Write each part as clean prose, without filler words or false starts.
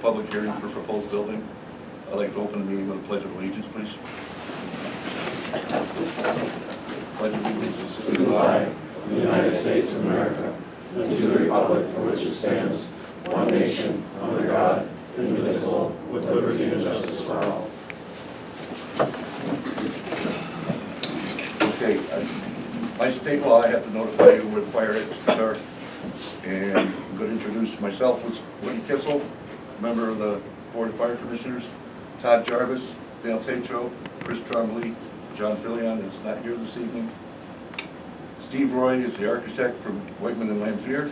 public hearing for proposed building. I'd like to open the meeting with a pledge of allegiance, please. Pledge of allegiance To the flag of the United States of America, and to the republic for which it stands, one nation, under God, indivisible, with liberty and justice for all. Okay, by state law, I have to notify you where the fire exits are. And I'm going to introduce myself as Woody Kissel, member of the Board of Fire Commissioners, Todd Jarvis, Dale Tatro, Chris Trombley, John Fillion is not here this evening. Steve Roy is the architect from Wegman and Lampier.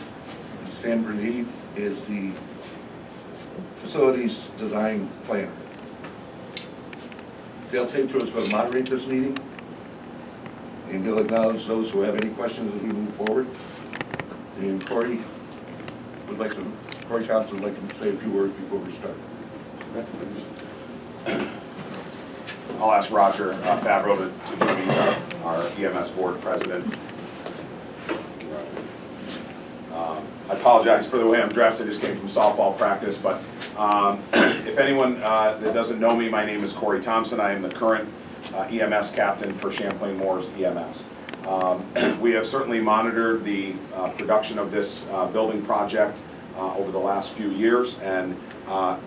Stan Bernee is the facilities design planner. Dale Tatro is going to moderate this meeting, and he'll acknowledge those who have any questions as we move forward. And Corey Thompson would like to say a few words before we start. I'll ask Roger Favreau to join me, our EMS board president. I apologize for the way I'm dressed. I just came from softball practice, but if anyone that doesn't know me, my name is Corey Thompson. I am the current EMS captain for Champlain Moore's EMS. We have certainly monitored the production of this building project over the last few years, and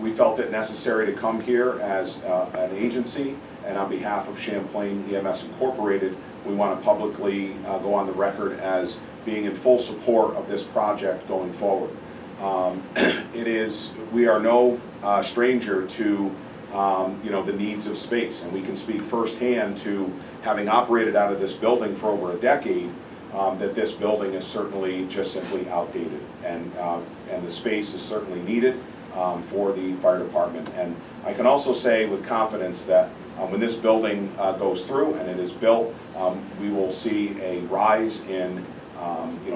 we felt it necessary to come here as an agency, and on behalf of Champlain EMS Incorporated, we want to publicly go on the record as being in full support of this project going forward. We are no stranger to the needs of space, and we can speak firsthand to having operated out of this building for over a decade, that this building is certainly just simply outdated, and the space is certainly needed for the fire department. And I can also say with confidence that when this building goes through and it is built, we will see a rise in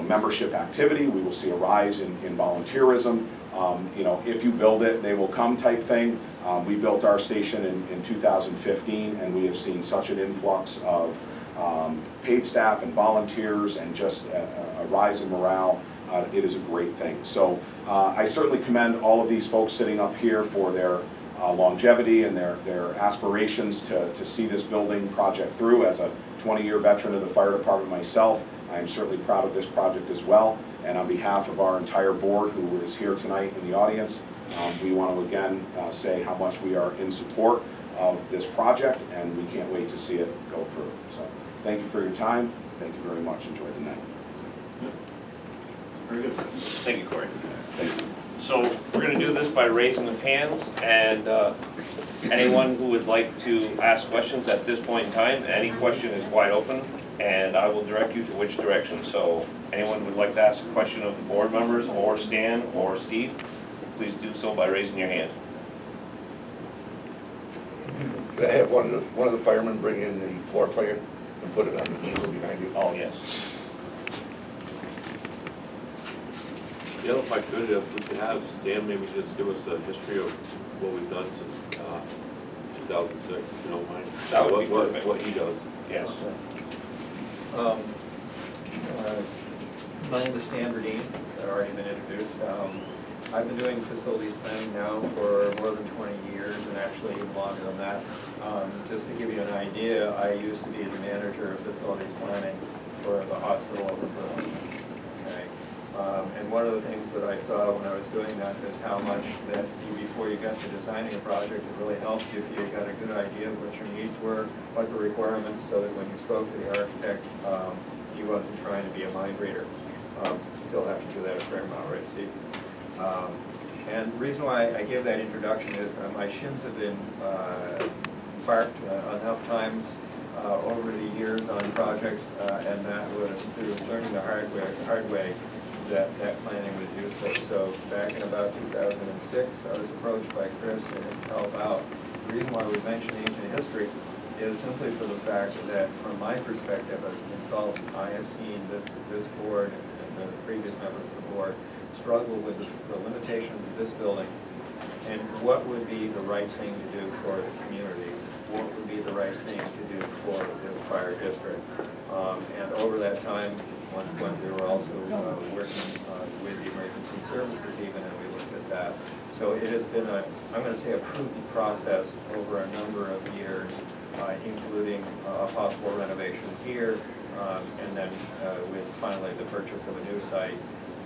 membership activity. We will see a rise in volunteerism. If you build it, they will come type thing. We built our station in 2015, and we have seen such an influx of paid staff and volunteers, and just a rise in morale. It is a great thing. So I certainly commend all of these folks sitting up here for their longevity and their aspirations to see this building project through. As a 20-year veteran of the fire department myself, I am certainly proud of this project as well. And on behalf of our entire board who is here tonight in the audience, we want to again say how much we are in support of this project, and we can't wait to see it go through. So thank you for your time. Thank you very much. Enjoy the night. Very good. Thank you, Corey. Thank you. So we're going to do this by raising of hands, and anyone who would like to ask questions at this point in time, any question is wide open, and I will direct you to which direction. So anyone who would like to ask a question of the board members, or Stan, or Steve, please do so by raising your hand. Could I have one of the firemen bring in the floor plan and put it on the easel behind you? Oh, yes. Yeah, if I could, if we could have Stan maybe just give us a history of what we've done since 2006, if you don't mind. That would be perfect. What he does. Yes. My name is Stan Bernee, I've already been introduced. I've been doing facilities planning now for more than 20 years, and actually even longer than that. Just to give you an idea, I used to be the manager of facilities planning for the hospital over in Berlin. Okay. And one of the things that I saw when I was doing that is how much that before you got to designing a project, it really helped you if you got a good idea of what your needs were, what the requirements, so that when you spoke to the architect, he wasn't trying to be a mind reader. Still have to do that a fair amount, right, Steve? And the reason why I give that introduction is my shins have been barked enough times over the years on projects, and that was through learning the hard way that planning was useful. So back in about 2006, I was approached by Chris to help out. The reason why we mention ancient history is simply for the fact that from my perspective as a consultant, I have seen this board and the previous members of the board struggle with the limitations of this building, and what would be the right thing to do for the community, what would be the right thing to do for the fire district. And over that time, when we were also working with the emergency services even, and we looked at that. So it has been a, I'm gonna say a prudent process over a number of years, including a possible renovation here, and then with finally the purchase of a new site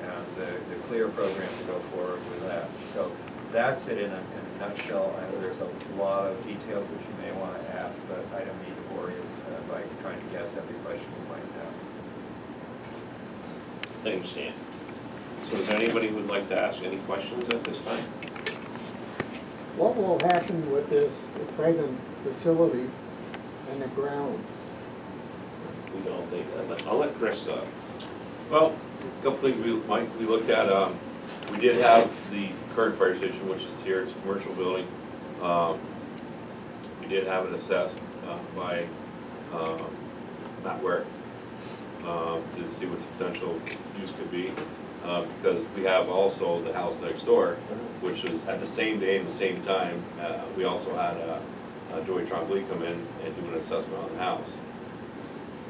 and the CLEAR program to go forward with that. So that's it in a nutshell. I know there's a lot of details which you may want to ask, but I don't need to bore you by trying to guess every question you might have. Thank you, Stan. So is there anybody who would like to ask any questions at this time? What will happen with this present facility and the grounds? We don't think, I'll let Chris, Well, a couple things Mike, we looked at, we did have the current fire station, which is here, it's a commercial building. We did have it assessed by Matt Ware to see what the potential use could be. Because we have also the house next door, which is at the same day and the same time, we also had Joey Trombley come in and do an assessment on the house.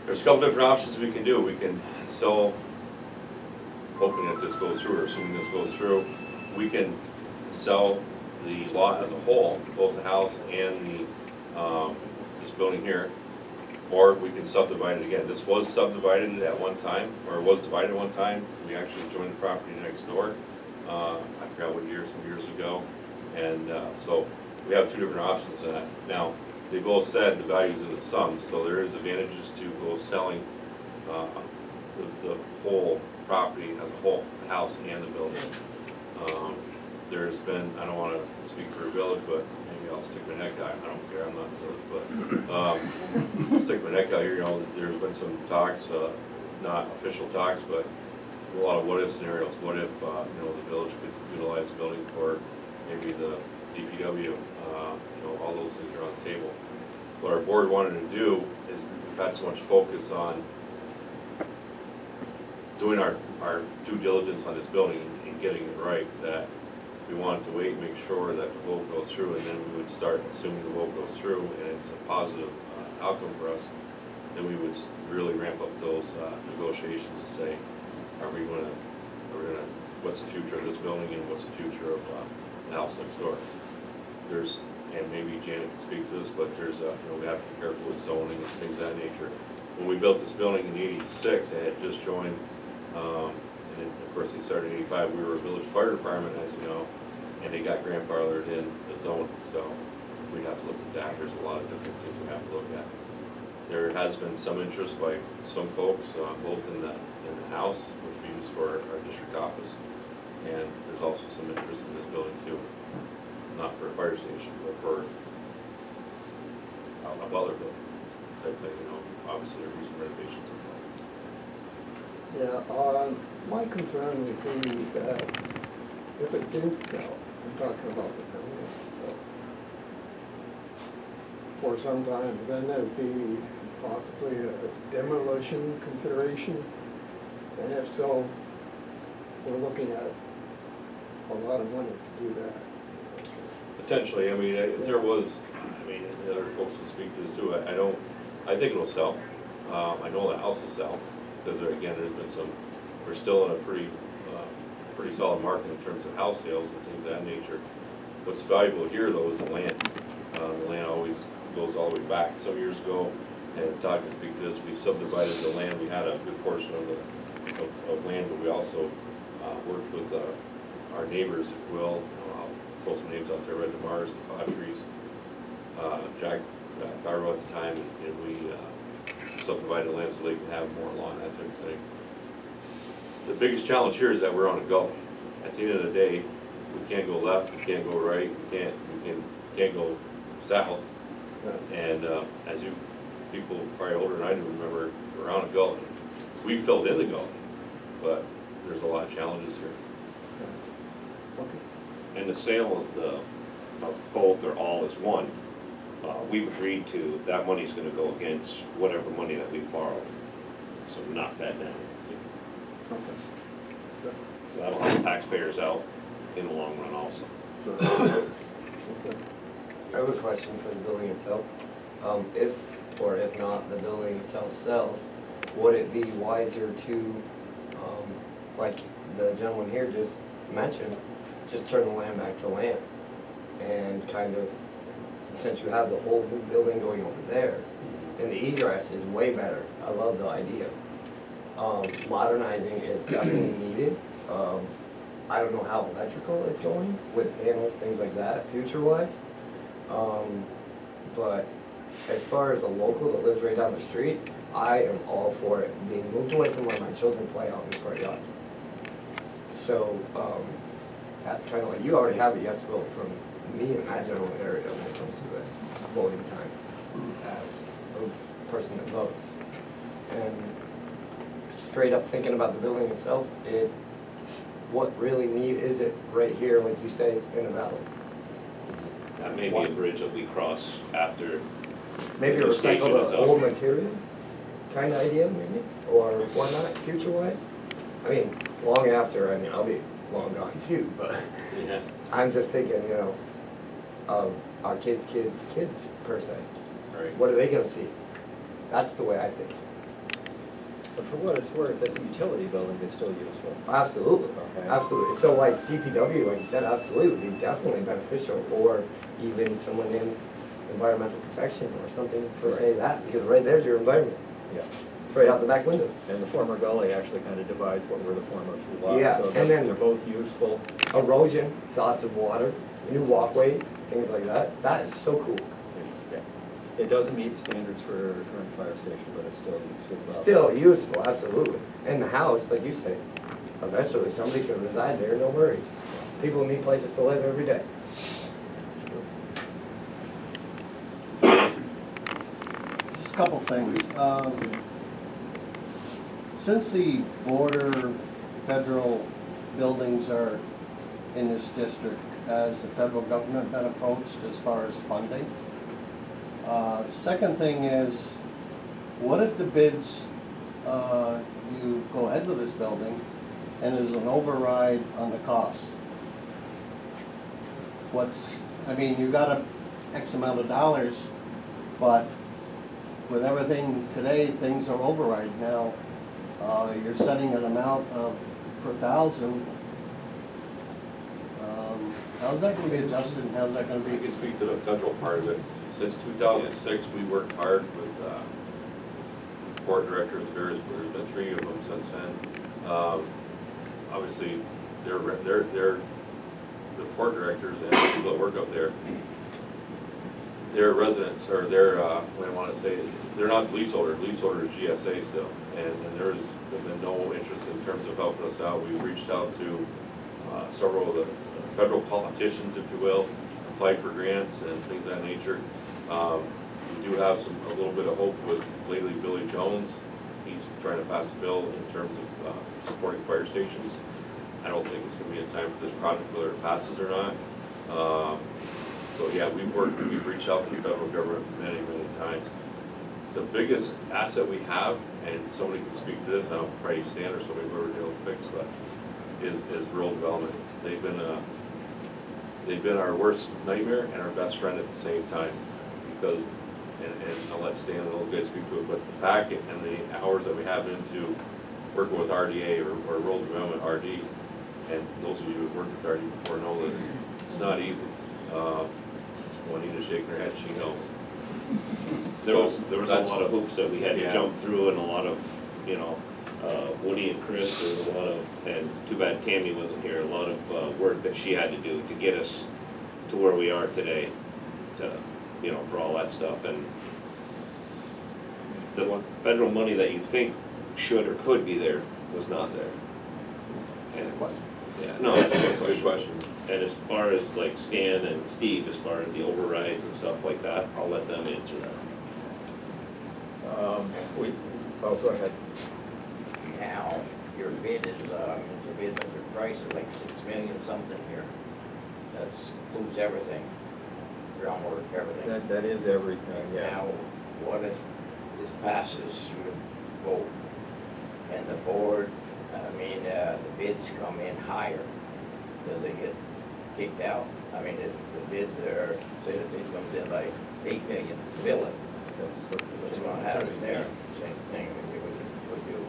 There's a couple different options we can do. We can sell, hoping that this goes through, or assuming this goes through, we can sell the lot as a whole, both the house and the, this building here, or we can subdivide it again. This was subdivided at one time, or was divided at one time. We actually joined the property next door. I forgot what year, some years ago. And so we have two different options to that. Now, they both said the values of the sum, so there is advantages to both selling the whole property as a whole, the house and the building. There's been, I don't want to speak for a village, but maybe I'll stick my neck out. I don't care, I'm not a village, but I'll stick my neck out here. You know, there's been some talks, not official talks, but a lot of what-if scenarios. What if, you know, the village could utilize the building for maybe the DPW, you know, all those things are on the table. What our board wanted to do is we've had so much focus on doing our due diligence on this building and getting it right that we wanted to wait and make sure that the vote goes through, and then we would start assuming the vote goes through and it's a positive outcome for us. Then we would really ramp up those negotiations to say, what's the future of this building and what's the future of the house next door? There's, and maybe Janet can speak to this, but there's, you know, we have to be careful with zoning and things of that nature. When we built this building in '86, I had just joined, and then, of course, they started in '85. We were a village fire department, as you know, and they got grandfathered in the zoning, so we'd have to look at that. There's a lot of different things we have to look at. There has been some interest by some folks, both in the house, which we use for our district office, and there's also some interest in this building too. Not for a fire station, but for a Butler building type thing, you know. Obviously, there will be some renovations involved. Yeah, my concern would be that if it did sell, I'm talking about the building itself, for some time, then there'd be possibly a demolition consideration. And if so, we're looking at a lot of money to do that. Potentially, I mean, if there was, I mean, the other folks will speak to this too, I think it'll sell. I know the house will sell, because again, there's been some, we're still in a pretty solid market in terms of house sales and things of that nature. What's valuable here though is the land. The land always goes all the way back. Some years ago, and Todd can speak to this, we subdivided the land. We had a good portion of land, but we also worked with our neighbors, if you will. I'll throw some names out there: Red Mars, the Padres, Jack Thyro at the time, and we subdivided the land so they can have more lawn, that type of thing. The biggest challenge here is that we're on a gully. At the end of the day, we can't go left, we can't go right, we can't go south. And as you people probably older than I do remember, we're on a gully. We filled in the gully, but there's a lot of challenges here. Okay. And the sale of both or all is one. We've agreed to, that money's gonna go against whatever money that we borrowed. So knock that down. Okay. So that'll help taxpayers out in the long run also. Okay. I have a question for the building itself. If not, the building itself sells, would it be wiser to, like the gentleman here just mentioned, just turn the land back to land. And kind of, since you have the whole new building going over there, and the egress is way better, I love the idea. Modernizing is definitely needed. I don't know how electrical it's going with panels, things like that, future-wise. But as far as a local that lives right down the street, I am all for it being moved away from where my children play out in the front yard. So, that's kind of like, you already have a yes vote from me in that general area when it comes to this voting time as a person that votes. And straight up thinking about the building itself, what really need is it right here, like you say, in the valley? That may be a bridge that we cross after. Maybe The station recycle is the up. old material kind of idea, maybe, or whatnot, future-wise? I mean, long after, I mean, I'll be long gone too, but Yeah. I'm just thinking, you know, of our kids' per se. Right. What are they gonna see? That's the way I think. But for what it's worth, as a utility building, it's still useful. Absolutely, Okay. absolutely. So like DPW, like you said, absolutely would be definitely beneficial, or even someone in environmental protection or something for say that, because right there's your environment, Yeah. right out the back window. And the former gully actually kind of divides what were the former two lots. Yeah, So and then- they're both useful. Erosion, thoughts of water, new walkways, things like that. That is so cool. Yeah. It doesn't meet standards for a current fire station, but it's still useful. Still useful, absolutely. And the house, like you say, eventually somebody can reside there, no worries. People need places to live every day. Just a couple things. Since the border federal buildings are in this district, has the federal government been approached as far as funding? Second thing is, what if the bids, you go ahead with this building and there's an override on the cost? I mean, you got a X amount of dollars, but with everything today, things are override now. You're setting an amount of per thousand. How's that gonna be adjusted, and how's that gonna We be? can speak to the federal part of it. Since 2006, we worked hard with board directors, there's been 3 of them since then. Obviously, they're the board directors and people that work up there. They're residents, or they're, what I want to say, they're not leaseholders. Leaseholder is GSA still. And there's been no interest in terms of helping us out. We've reached out to several of the federal politicians, if you will, applied for grants and things of that nature. We do have a little bit of hope with lately Billy Jones. He's trying to pass a bill in terms of supporting fire stations. I don't think it's gonna be in time for this project, whether it passes or not. But yeah, we've reached out to the federal government many times. The biggest asset we have, and somebody can speak to this, I don't know, probably Stan or somebody, whoever dealing with fix, but is rural development. They've been our worst nightmare and our best friend at the same time, because, and I'll let Stan and those guys speak to it, but the packet and the hours that we have into working with RDA or rural development RD, and those of you who've worked with RD before know this, it's not easy. Juanita's shaking her head, she knows. There was a that's- lot of hoops that we had to Yeah. jump through, and a lot of, Woody and Chris, there was a lot of, and too bad Tammy wasn't here, a lot of work that she had to do to get us to where we are today, for all that stuff. And the federal money that you think should or could be there was not there. And, yeah, no, That's a good question. And as far as like Stan and Steve, as far as the overrides and stuff like that, I'll let them answer that. Go ahead. Now, your bid is, your bid under price is like 6 million something here. That's includes everything, groundwork, everything. That is everything, yes. Now, what if this passes through the vote and the board, the bids come in higher? Does they get kicked out? I mean, is the bid there, say the bid comes in like 8 million, bill it. That's what What's gonna happen there? Same thing we would do.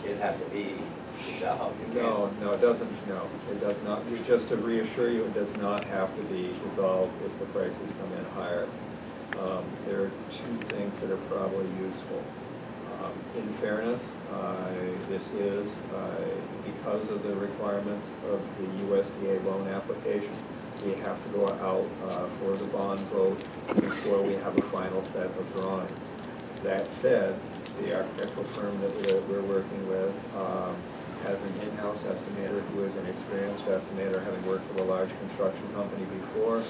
it'd have to be dissolved. You No, no, it doesn't, no, it does not, just to reassure you, it does not have to be dissolved if the prices come in higher. There are two things that are probably useful. In fairness, this is, because of the requirements of the USDA loan application, we have to go out for the bond vote before we have a final set of drawings. That said, the architectural firm that we're working with has an in-house estimator who is an experienced estimator, having worked with a large construction company before,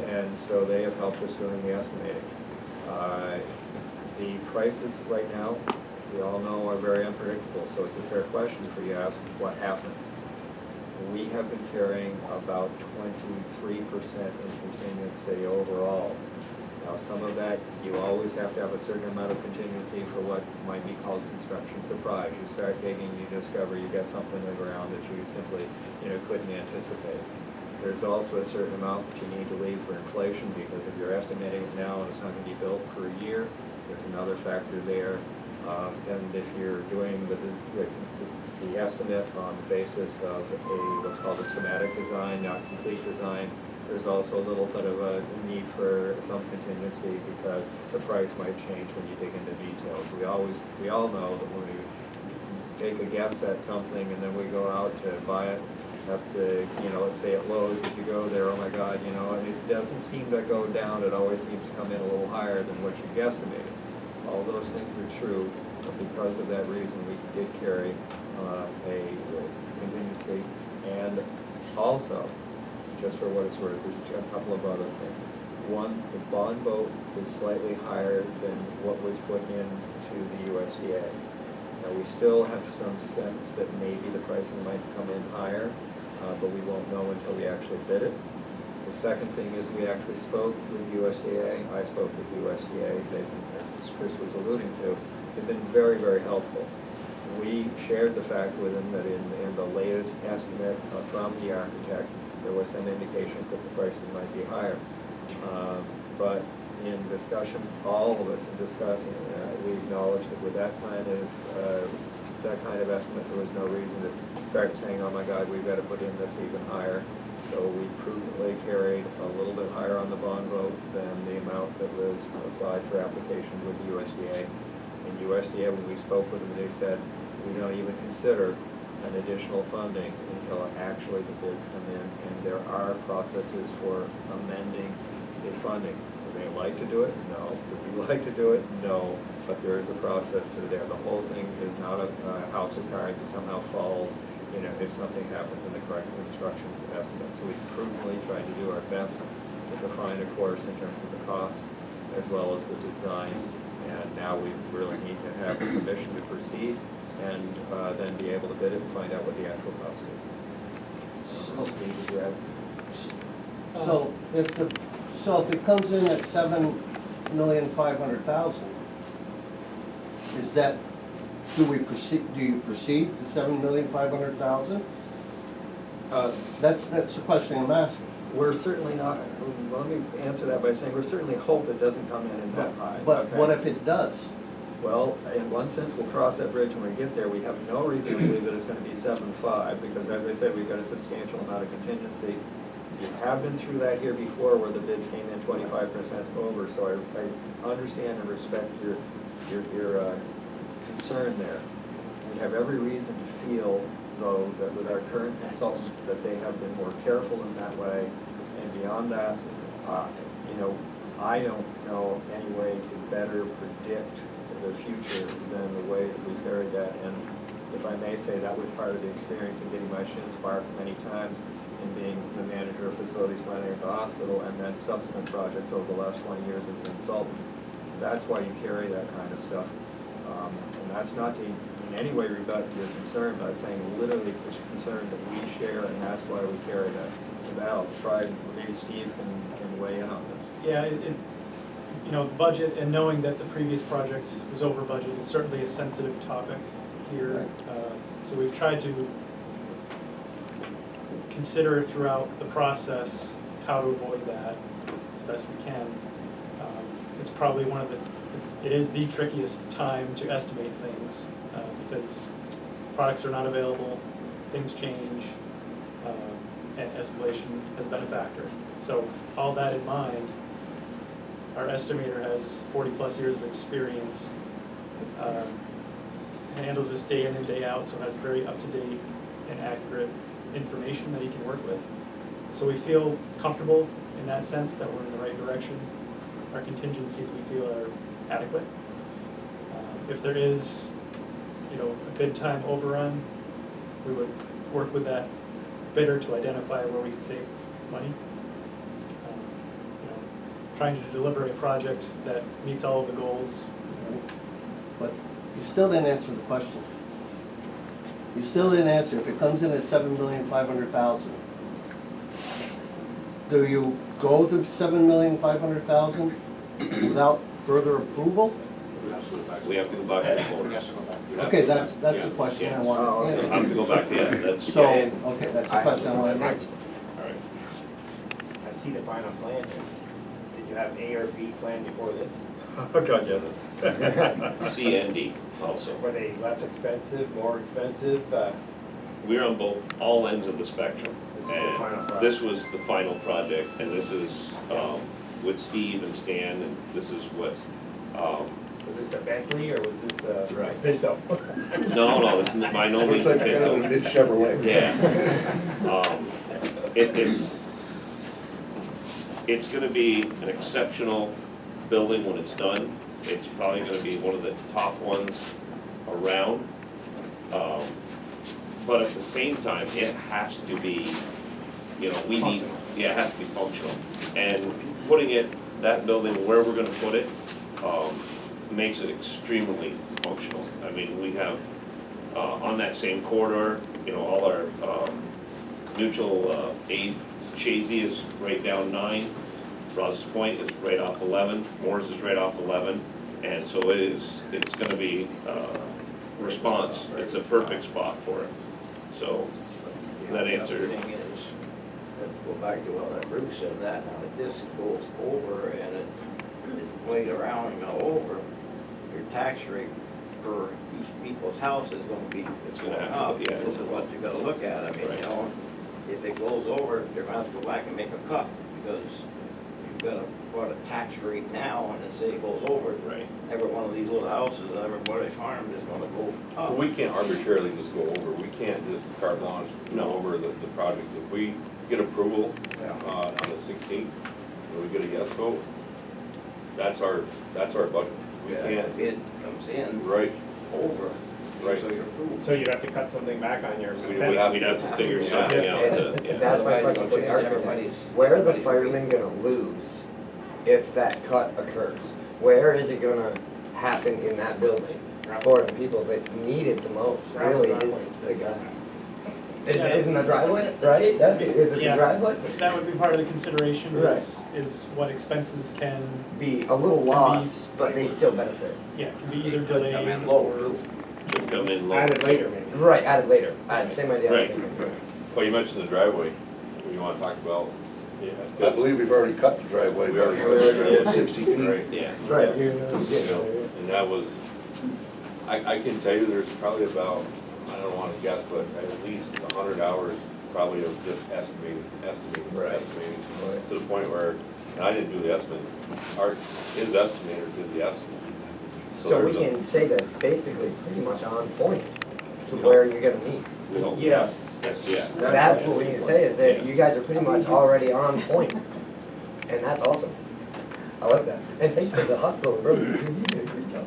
and so they have helped us doing the estimating. The prices right now, we all know, are very unpredictable, so it's a fair question for you to ask what happens. We have been carrying about 23% in contingency overall. Now, some of that, you always have to have a certain amount of contingency for what might be called construction surprise. You start digging, you discover you got something in the ground that you simply, couldn't anticipate. There's also a certain amount that you need to leave for inflation, because if you're estimating it now and it's not going to be built for a year, there's another factor there. And if you're doing the estimate on the basis of what's called a schematic design, not complete design, there's also a little bit of a need for some contingency, because the price might change when you dig into details. We all know that when we take a guess at something and then we go out to buy it at the, let's say at Lowe's, if you go there, oh my God, and it doesn't seem to go down, it always seems to come in a little higher than what you guesstimated. All those things are true, but because of that reason, we did carry a contingency. And also, just for what it's worth, there's a couple of other things. One, the bond vote is slightly higher than what was put into the USDA. Now, we still have some sense that maybe the pricing might come in higher, but we won't know until we actually bid it. The second thing is we actually spoke with USDA. I spoke with USDA. They, as Chris was alluding to, they've been very, very helpful. We shared the fact with them that in the latest estimate from the architect, there was some indications that the prices might be higher. But in discussion, all of us in discussing, we acknowledged that with that kind of estimate, there was no reason to start saying, oh my God, we've got to put in this even higher. So we prudently carried a little bit higher on the bond vote than the amount that was applied for application with the USDA. In USDA, when we spoke with them, they said, we don't even consider an additional funding until actually the bids come in, and there are processes for amending the funding. Would they like to do it? No. Would we like to do it? No. But there is a process through there. The whole thing is not a house of cards that somehow falls, if something happens in the correct construction estimate. So we prudently tried to do our best to define a course in terms of the cost as well as the design. And now we really need to have the permission to proceed and then be able to bid it and find out what the actual cost is. Steve, did you add? So if it comes in at $7,500,000, is that, do you proceed to $7,500,000? That's the question I'm asking. We're certainly not, let me answer that by saying we're certainly hope it doesn't come in that high. But okay? what if it does? Well, in one sense, we'll cross that bridge when we get there. We have no reason to believe that it's going to be 7.5, because as I said, we've got a substantial amount of contingency. We have been through that here before where the bids came in 25% over, so I understand and respect your concern there. We have every reason to feel, though, that with our current consultants, that they have been more careful in that way. And beyond that, I don't know any way to better predict the future than the way that we've carried that. And if I may say, that was part of the experience of getting my shins barked many times in being the manager of facilities planning at the hospital, and then subsequent projects over the last 20 years as an consultant. That's why you carry that kind of stuff. And that's not to in any way rebut your concern, but I'm saying literally it's a concern that we share, and that's why we carry that. With that, I'll try, maybe Steve can weigh in on this. Yeah, the budget and knowing that the previous project was over budget is certainly a sensitive topic here. So we've tried to consider throughout the process how to avoid that as best we can. It's probably one of the it is the trickiest time to estimate things, because products are not available, things change, and escalation has been a factor. So all that in mind, our estimator has 40-plus years of experience, handles this day in and day out, so has very up-to-date and accurate information that he can work with. So we feel comfortable in that sense that we're in the right direction. Our contingencies we feel are adequate. If there is, a bid time overrun, we would work with that bidder to identify where we can save money. Trying to deliver a project that meets all of the goals. But you still didn't answer the question. You still didn't answer, if it comes in at $7,500,000, do you go to $7,500,000 without further approval? We have to go back to the voters. Okay, that's the question I wanted to We'll have to go back to, that's. So, okay, that's the question I wanted to answer. All right. I see the final plan here. Did you have A or B plan before this? Oh, God, yes. C and D also. Were they less expensive, more expensive? We're on all ends of the spectrum. This is the final And project. this was the final project, and this is with Steve and Stan, and this is what, Was this a Bentley or was this a Right. Pinto? no, this is by no means. Looks like kind of a mid Chevrolet. Yeah. It's gonna be an exceptional building when it's done. It's probably gonna be one of the top ones around. But at the same time, it has to be, it has to be functional. And putting that building where we're gonna put it, makes it extremely functional. I mean, we have, on that same corridor, all our, mutual aid, Chazy is right down 9, Rouse's Point is right off 11, Moore's is right off 11, and so it's gonna be, response, it's a perfect spot for it. So, that The answer, thing is, let's go back to what Bruce said, that now if this goes over and it is played around and go over, your tax rate per each people's house is gonna be, It's gonna going have up. to, yeah. This is what you gotta look at, I mean, Right. if it goes over, you're gonna have to go back and make a cut, because you've gotta put a tax rate now, and then say it goes over. right. Every one of these little houses, everybody farmed is gonna go up. We can't arbitrarily just go over, we can't just carte blanche go No. over the project. If we get approval Yeah. on the 16th, or we get a yes vote, that's our budget. We Yeah, can't, the bid comes in right, over, Right. so you're approved. So you'd have to cut something back on your. We'd have to figure something out to, yeah. That's my question for the architect. Where are the firemen gonna lose if that cut occurs? Where is it gonna happen in that building for the people that need it the most, really is the guys? Isn't the driveway, right? Is it the Yeah. driveway? That would be part of the consideration is what expenses can, Be a little loss, but they still benefit. can be either It could delayed come in low, or. too. Should come in low. Added later, maybe. Right, added later. Same idea. Right. Same idea. well, you mentioned the driveway, you wanna talk about. I believe we've already cut the driveway. We already cut the driveway. 60 feet. Right. Yeah. Right. You know, and that was, I can tell you there's probably about, I don't wanna guess, but at least 100 hours probably of just estimating, Right. to the point where, and I didn't do the estimate, his estimator did the estimate. So we there's a- can say that it's basically pretty much on point to where you're gonna meet. we don't- Yes. Yeah. That's what we can say, is that you guys are pretty much already on point. And that's awesome. I like that. And thanks to the hospital, bro. You did a great job.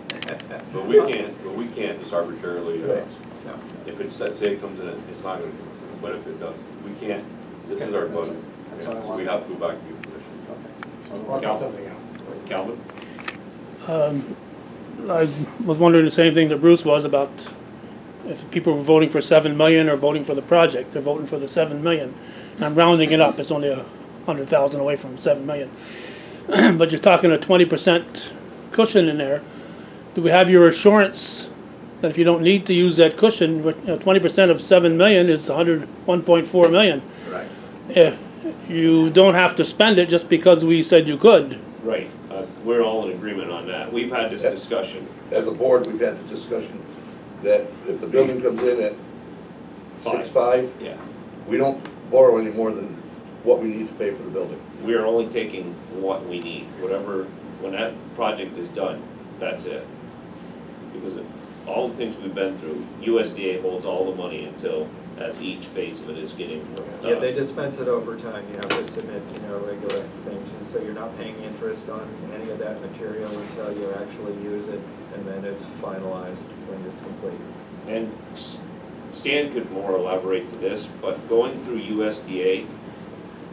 But we can't just arbitrarily, Right. if it's, let's say it comes in, it's not gonna come in, but if it does, we can't, this is our budget. That's what I So we wanted. have to go back and give permission. Work out something out. Calvin? I was wondering the same thing that Bruce was about if people were voting for 7 million or voting for the project. They're voting for the 7 million. And I'm rounding it up, it's only 100,000 away from 7 million. But you're talking a 20% cushion in there. Do we have your assurance that if you don't need to use that cushion, 20% of 7 million is 1.4 million? Right. You don't have to spend it just because we said you could. Right. we're all in agreement on that. We've had this discussion. As a board, we've had the discussion that if the building comes in at 6.5, Yeah. we don't borrow any more than what we need to pay for the building. We are only taking what we need, whatever, when that project is done, that's it. Because of all the things we've been through, USDA holds all the money until, as each phase of it is getting done. Yeah, they dispense it over time, you have to submit, regular things, and so you're not paying interest on any of that material until you actually use it, and then it's finalized when it's complete. And Stan could more elaborate to this, but going through USDA,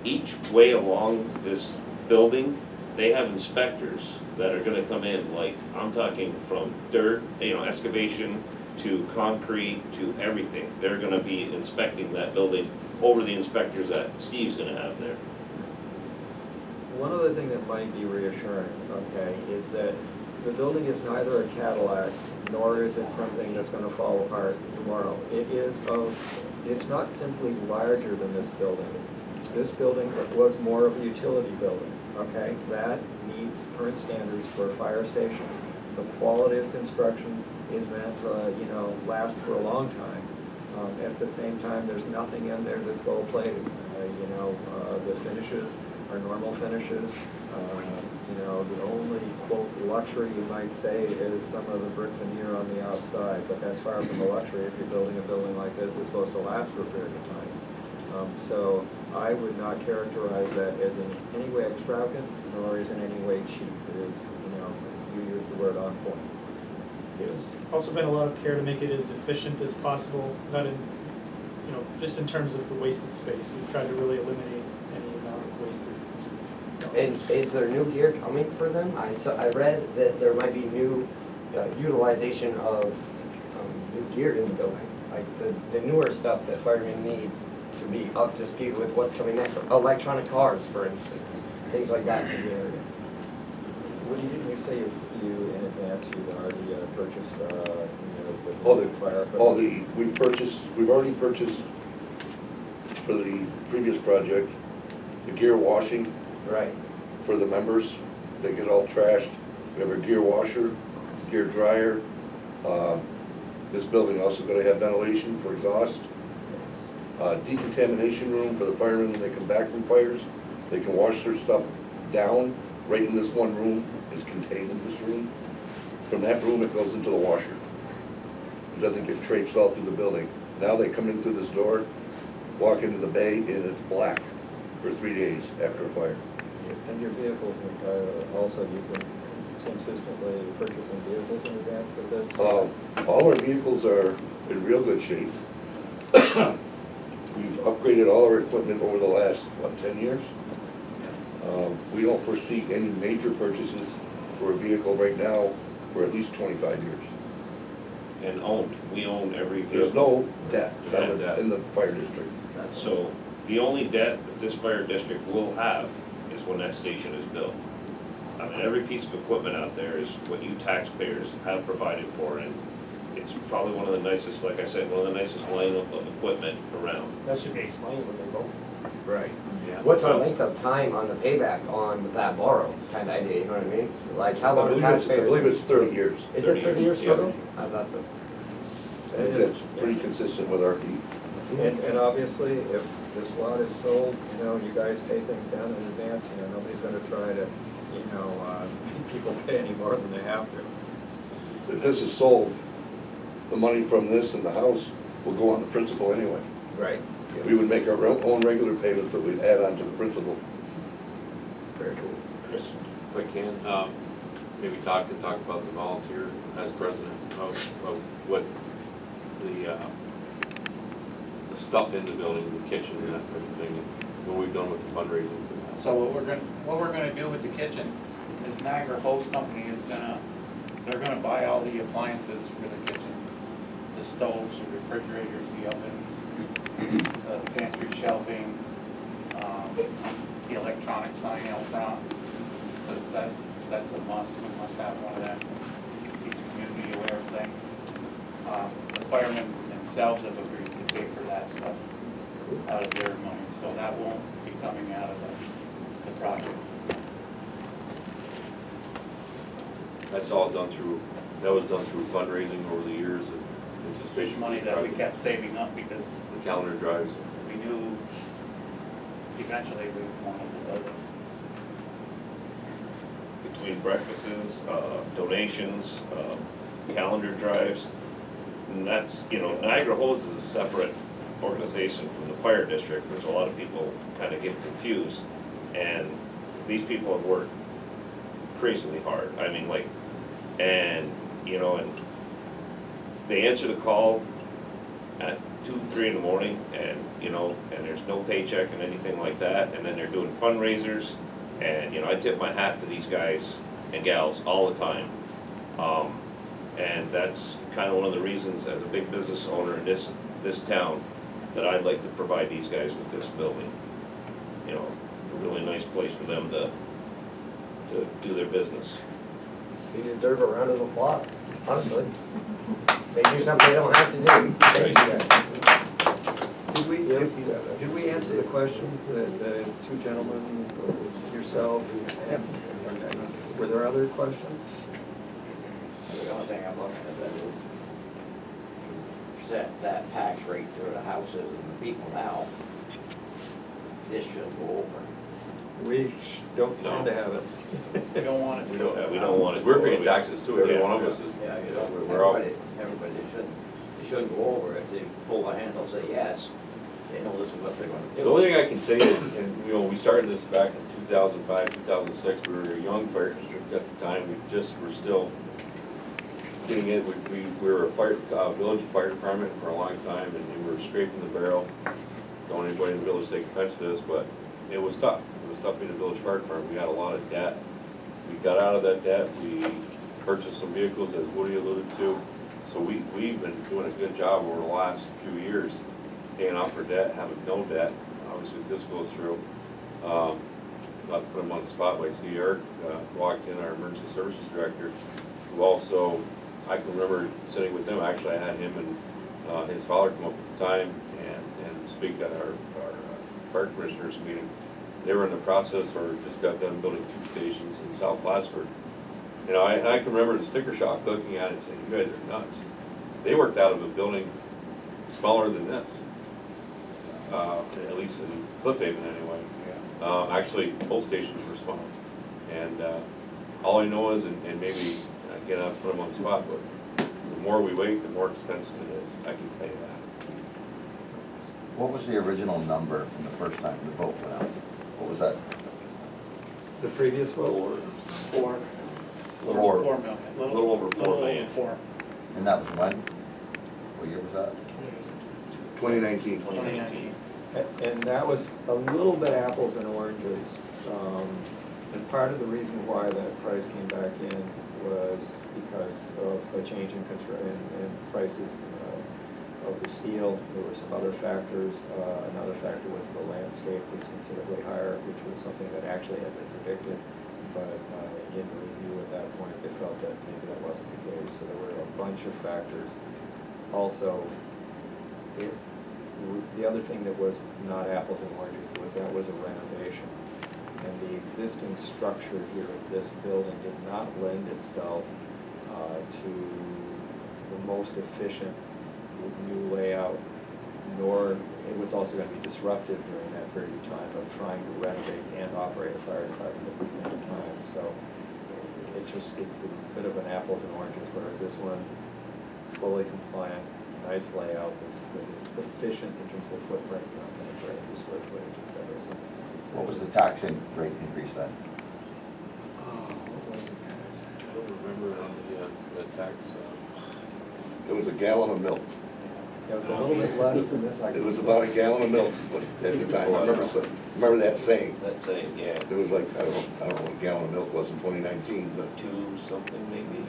each way along this building, they have inspectors that are gonna come in, like, I'm talking from dirt, excavation, to concrete, to everything. They're gonna be inspecting that building over the inspectors that Steve's gonna have there. One other thing that might be reassuring, okay, is that the building is neither a Cadillac, nor is it something that's gonna fall apart tomorrow. It's not simply larger than this building. This building was more of a utility building, okay? That meets current standards for a fire station. The quality of construction is meant to, last for a long time. At the same time, there's nothing in there that's gold-plated. The finishes are normal finishes. The only, quote, luxury you might say is some of the brick veneer on the outside, but that's far from a luxury if you're building a building like this. It's supposed to last for a period of time. So I would not characterize that as in any way extravagant, nor is in any way cheap. It is, you use the word on point. There's also been a lot of care to make it as efficient as possible, not in, just in terms of the wasted space. We've tried to really eliminate any amount of wasted. And is there new gear coming for them? I read that there might be new utilization of new gear in the building. Like the newer stuff that firemen need to be up to speed with what's coming next. Electronic cars, for instance, things like that in the area. What didn't you say you in advance you'd already purchased, We've already purchased for the previous project, the gear washing Right. for the members. They get all trashed. We have a gear washer, gear dryer. This building also gonna have ventilation for exhaust. Decontamination room for the firemen when they come back from fires. They can wash their stuff down right in this one room. It's contained in this room. From that room, it goes into the washer. It doesn't get traipsed all through the building. Now they come in through this door, walk into the bay, and it's black for 3 days after a fire. And your vehicles, also, you've been consistently purchasing vehicles in advance of this? All our vehicles are in real good shape. We've upgraded all our equipment over the last, 10 years? We don't foresee any major purchases for a vehicle right now for at least 25 years. And owned, we own every vehicle. There's no debt No debt. in the fire district. So the only debt that this fire district will have is when that station is built. I mean, every piece of equipment out there is what you taxpayers have provided for, and it's probably one of the nicest, like I said, one of the nicest lineup of equipment around. That should be explained when they vote. Right. Yeah. What's our length of time on the payback on that borrow kind of idea, you know what I mean? Like how I long believe taxpayers? it's 30 years. Is it 30 years Yeah. total? I thought so. I think that's pretty consistent with our heat. And obviously, if this lot is sold, you guys pay things down in advance, nobody's gonna try to, make people pay any more than they have to. If this is sold, the money from this and the house will go on the principal anyway. Right. We would make our own regular payments, but we'd add on to the principal. Very cool. Chris? If I can, maybe talk about the volunteer as president of what the stuff in the building, the kitchen and that type of thing, and what we've done with the fundraising. So what we're gonna do with the kitchen is Niagara Hose Company they're gonna buy all the appliances for the kitchen. The stoves, the refrigerators, the ovens, the pantry shelving, the electronic sign out front. Because that's a must, we must have one of them, keep the community aware of things. The firemen themselves have agreed to pay for that stuff out of their money, so that won't be coming out of the project. That's all done through, that was done through fundraising over the years and Just anticipation. money that we kept saving up because The calendar drives. we knew eventually we wanted to build it. Between breakfasts, donations, calendar drives. And that's, you know, Niagara Hose is a separate organization from the fire district. There's a lot of people kind of get confused. And these people have worked crazily hard. I mean, like, and, you know, and they answer the call at 2, 3 in the morning and, you know, and there's no paycheck and anything like that. And then they're doing fundraisers. And, you know, I tip my hat to these guys and gals all the time. And that's kind of one of the reasons, as a big business owner in this town, that I'd like to provide these guys with this building. You know, a really nice place for them to do their business. You deserve a round of applause, honestly. They do something they don't have to do. Thank you guys. Did we answer the questions that the two gentlemen, yourself, were there other questions? The only thing I'm looking at that is set that tax rate to the houses and the people now. This should go over. We don't plan to have it. We don't want it. We don't want it. We're paying taxes too, every Yeah. one of us is. Yeah, you know, We're all, everybody shouldn't go over. If they pull the handle, say yes, they know this is what they're gonna do. the only thing I can say is, and you know, we started this back in 2005, 2006, we were a young fire district at the time, we were still getting it, we were a village fire department for a long time, and we were scraping the barrel. Don't want anybody in the village to take offense to this, but it was tough. It was tough being a village fire department. We had a lot of debt. We got out of that debt. We purchased some vehicles, as Woody alluded to. So we've been doing a good job over the last few years, paying off our debt, having no debt. Obviously, if this goes through, not to put him on the spot, but I see Eric walked in, our emergency services director, who also, I can remember sitting with him. Actually, I had him and his father come up at the time and speak at our fire commissioners meeting. They were in the process, or just got done building 2 stations in South Plattsburgh. You know, I can remember the sticker shock looking at it and saying, you guys are nuts. They worked out of a building smaller than this, at least in Cliff Haven anyway. Actually, both stations were small. And all I know is, and maybe, again, I'll put them on the spot, but the more we wait, the more expensive it is. I can tell you that. What was the original number from the first time the vote went out? What was that? The previous vote? 4 4. million. A little over 4 million. 4. And that was when? What year was that? 2019. 2019. And that was a little bit apples and oranges. And part of the reason why that price came back in was because of a change in prices of the steel. There were some other factors. Another factor was the landscape was considerably higher, which was something that actually had been predicted. But in the review at that point, they felt that maybe that wasn't the case. So there were a bunch of factors. Also, the other thing that was not apples and oranges was that was a renovation. And the existing structure here of this building did not lend itself to the most efficient new layout, nor it was also going to be disruptive during that period of time of trying to renovate and operate a fire department at the same time. So it's a bit of an apples and oranges, whereas this one, fully compliant, nice layout, that is efficient in terms of footprint, not going to break the square footage, et cetera. What was the tax rate increase then? What was it, guys? I don't remember on the tax. It was a gallon of milk. It was a little bit less than this. It was about a gallon of milk at the time. I remember that saying. That's saying, yeah, It was like, I don't know what a gallon of milk was in 2019, but 2 something maybe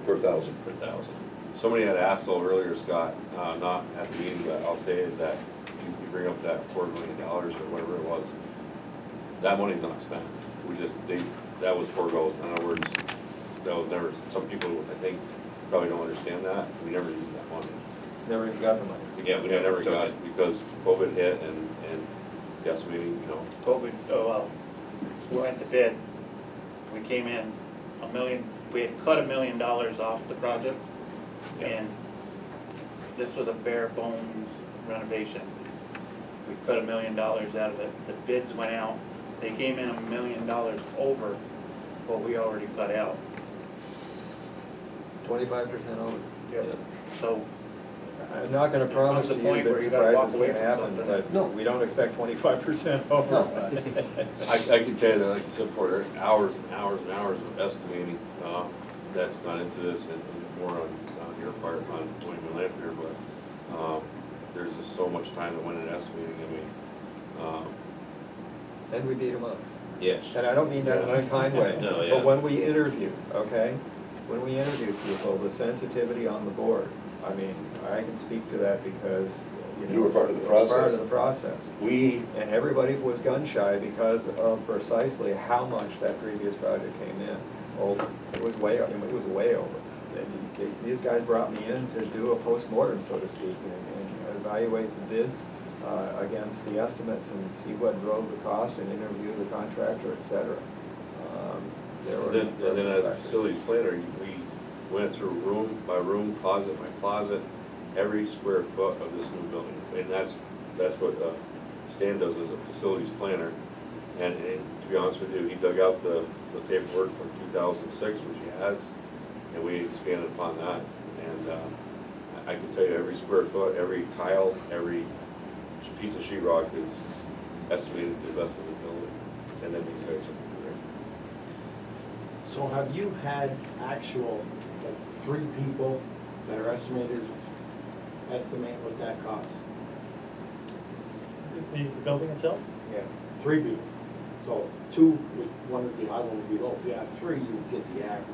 per thousand. per thousand. Somebody had asked though earlier, Scott, not at the meeting, but I'll say is that you bring up that $4 million or whatever it was, that money's not spent. That was forego. In other words, that was never, some people, I think, probably don't understand that. We never used that money. Never even got the money. Yeah, we never got it because COVID hit and decimating, you know. COVID, we went to bid, we came in $1 million, we had cut $1 million off the project, and this was a bare bones renovation. We cut $1 million out of it, the bids went out, they came in $1 million over what we already cut out. 25% over. So, I'm not gonna There promise comes a you point where that you gotta walk surprises away can't from happen, something. but No. we don't expect 25% over. I can tell you that, like you said before, there's hours and hours and hours of estimating, that's gone into this, and more on your part, on Tony Lanfear, but, there's just so much time that went in estimating, I mean, And we beat them up. yes. And I don't mean that in an unkind way. No, yeah. But when we interview, okay, when we interview people, the sensitivity on the board, I mean, I can speak to that because, you know. You were part of the Part process. of the process. And everybody was gun shy because of precisely how much that previous project came in. Oh, it was way over. And these guys brought me in to do a postmortem, so to speak, and evaluate the bids against the estimates and see what drove the cost and interview the contractor, et cetera. And then as a facilities planner, we went through room by room, closet by closet, every square foot of this new building. And that's what Stan does as a facilities planner. And to be honest with you, he dug out the paperwork from 2006, which he has, and we expanded upon that. And I can tell you every square foot, every tile, every piece of sheetrock is estimated to the best of the building. And then these guys are there. So have you had actual, like, 3 people that are estimators estimate what that costs? The building itself? Yeah. 3 people. So 2 would, one would be high, one would be low. If you have 3, you would get the average.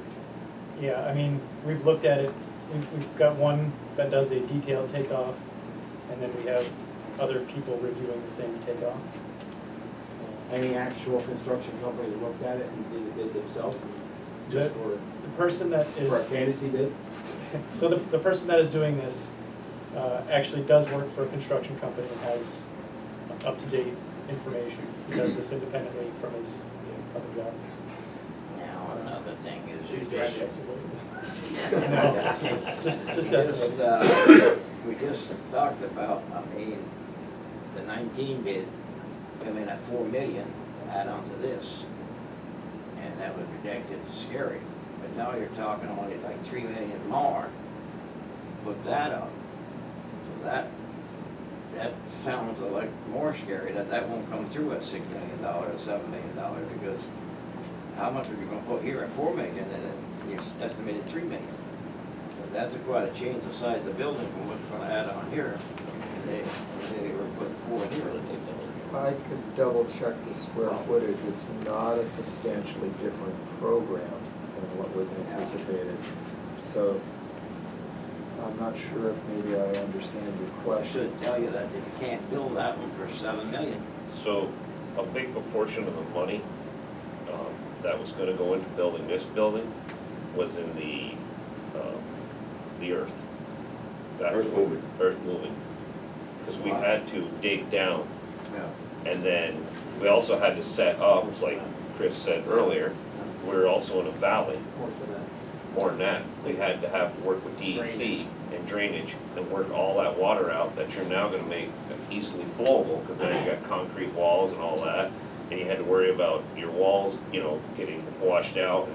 Yeah, I mean, we've looked at it, we've got one that does a detailed takeoff, and then we have other people reviewing the same takeoff. Any actual construction company that looked at it and did the bid themselves? Just for The person that is. a fantasy bid? So the person that is doing this actually does work for a construction company and has up-to-date information. He does this independently from his other job. Now, another thing is. He's this- trying to No, just Because, estimate. we just talked about, I mean, the 19 bid come in at 4 million, add on to this, and that was rejected, scary. But now you're talking only like 3 million more, put that up. So that sounds like more scary, that won't come through at $6 million, $7 million, because how much are you gonna put here at 4 million, and then you estimated 3 million? So that's quite a change the size of the building from what's gonna add on here. And they were putting 4 here, they take that. I could double check the square footage. It's not a substantially different program than what was anticipated. So I'm not sure if maybe I understand your I question. should tell you that they can't build that one for 7 million. So a big proportion of the money that was gonna go into building this building was in the earth. That was Earth moving. Earth moving. Because we had to dig down, Yeah. and then we also had to set up, like Chris said earlier, we're also in a valley. More than that, we had to have to work with DEC and drainage and work all that water out that you're now gonna make easily flowable, because now you got concrete walls and all that, and you had to worry about your walls, getting washed out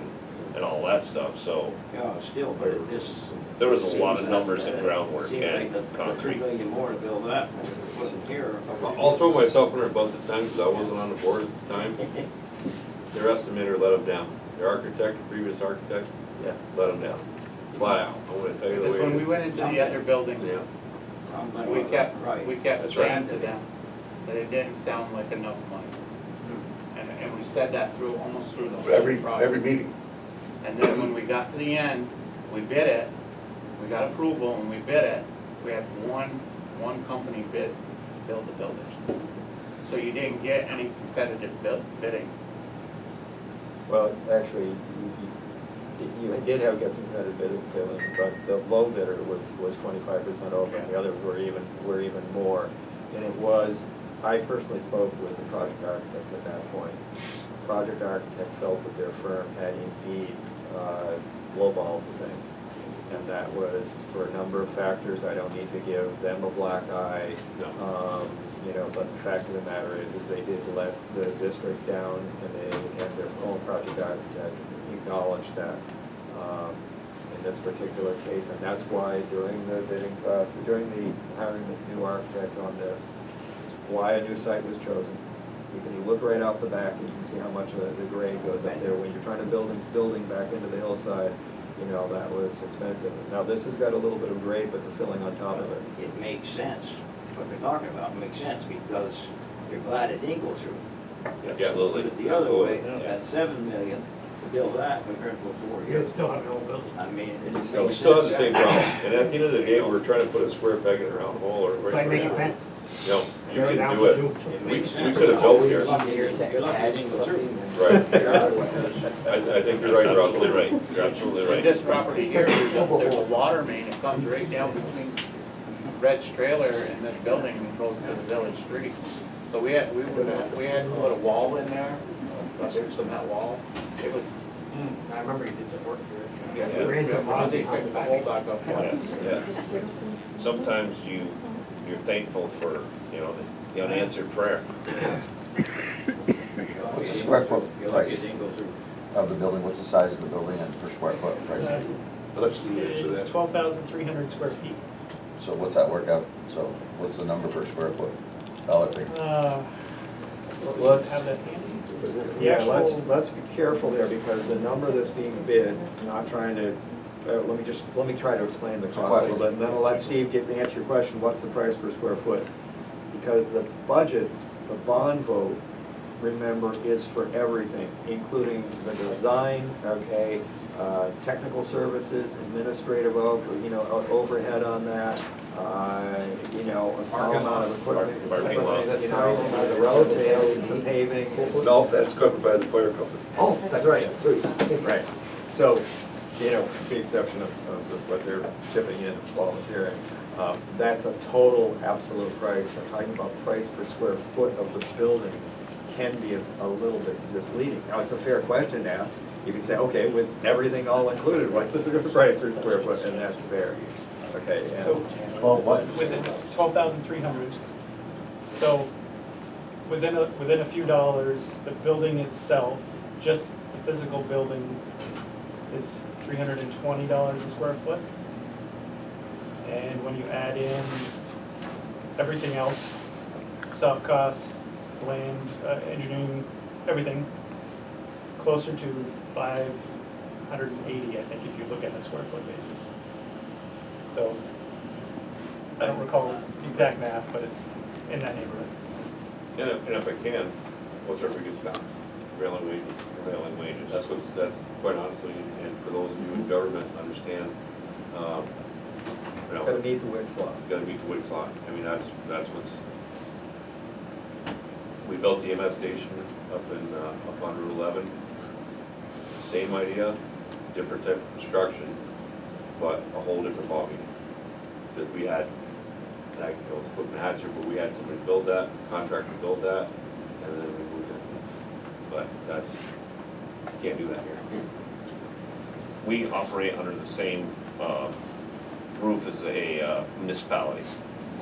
and all that stuff, so Yeah, still, but it just. there was a lot of seems numbers that, and groundwork seems and like that's concrete. 2 million more to build that from what wasn't here. I'll throw myself under the bus at times, because I wasn't on the board at the time. Their estimator let them down. Their architect, previous architect, let them down. Flat out. I'm gonna tell you the way Because it when we is. went into the other building, Yeah. we kept That's saying right. to them that it didn't sound like enough money. And we said that almost through the whole Every project. meeting. And then when we got to the end, we bid it, we got approval and we bid it, we had one company build the building. So you didn't get any competitive bidding. Well, actually, you did get some competitive bidding, but the low bidder was 25% over, and the others were even more. And it was, I personally spoke with the project architect at that point. The project architect felt that their firm had indeed lowballed the thing. And that was for a number of factors. I don't need to give them a black eye. You know, but the fact of the matter is they did let the district down, and their own project architect acknowledged that in this particular case. And that's why during the bidding process, during the hiring the new architect on this, why a new site was chosen. You look right out the back and you can see how much of the grade goes up there. When you're trying to building back into the hillside, you know, that was expensive. Now, this has got a little bit of grade, but the filling on top of it. It makes sense, what we're talking about makes sense, because you're glad it didn't go through. Absolutely. Put it the other way, Absolutely. at 7 million, to build that, compared to 4 You years. still have an old building. I mean, it makes We sense. still have the same problem, and at the end of the day, we're trying to put a square peg in a round hole, or. It's like making fence. You know, you Tear can down do it. It We makes sense. could have built here. You're lucky it didn't go through. Right. I think you're right, Rob. Absolutely right, you're absolutely With right. this property here, there's a water main that comes right down between Red's trailer and this building and goes to the village street. So we had to put a wall in there, a cement wall. It was, I remember you did the work here. yeah, Ran some lines they behind fixed the the hole back. back up. Yeah. Sometimes you're thankful for, you know, the unanswered prayer. What's the square foot price? It didn't go through. Of the building, what's the size of the building and per square foot price? Let's see, answer It's that. 12,300 square feet. So what's that work out? So what's the number per square foot? Dollar figure? Let's, Have that handy? The yeah, actual- let's be careful there, because the number that's being bid, I'm not trying to, let me try to explain the cost a little bit, and then I'll let Steve answer your question, what's the price per square foot? Because the budget, the bond vote, remember, is for everything, including the design, okay, technical services, administrative overhead on that, you know, a small amount of equipment, Parking lot. you know, the road tails, the paving. No, that's covered by the fire company. Oh, that's right. Right. So, you know, with the exception of what they're chipping in, volunteering, that's a total absolute price. I'm talking about price per square foot of the building can be a little bit misleading. Now, it's a fair question to ask. You can say, okay, with everything all included, what's the price per square foot? And that's fair. Okay, and So, what? within 12,300. So, within a few dollars, the building itself, just the physical building, is $320 a square foot. And when you add in everything else, soft costs, land, engineering, everything, it's closer to 580, I think, if you look at a square foot basis. So, I don't recall the exact math, but it's in that neighborhood. And if I can, what's our biggest cost? Prevailing wages. Prevailing wages. That's quite honestly, and for those of you in government, understand, it's gotta meet the Wicks law. Gotta meet the Wicks law. I mean, that's what's, we built the EMS station up on Route 11. Same idea, different type of construction, but a whole different ballgame. Because we had, and I go flipping hats here, but we had somebody build that, contractor build that, and then we moved it. But that's, you can't do that here. We operate under the same roof as a municipality.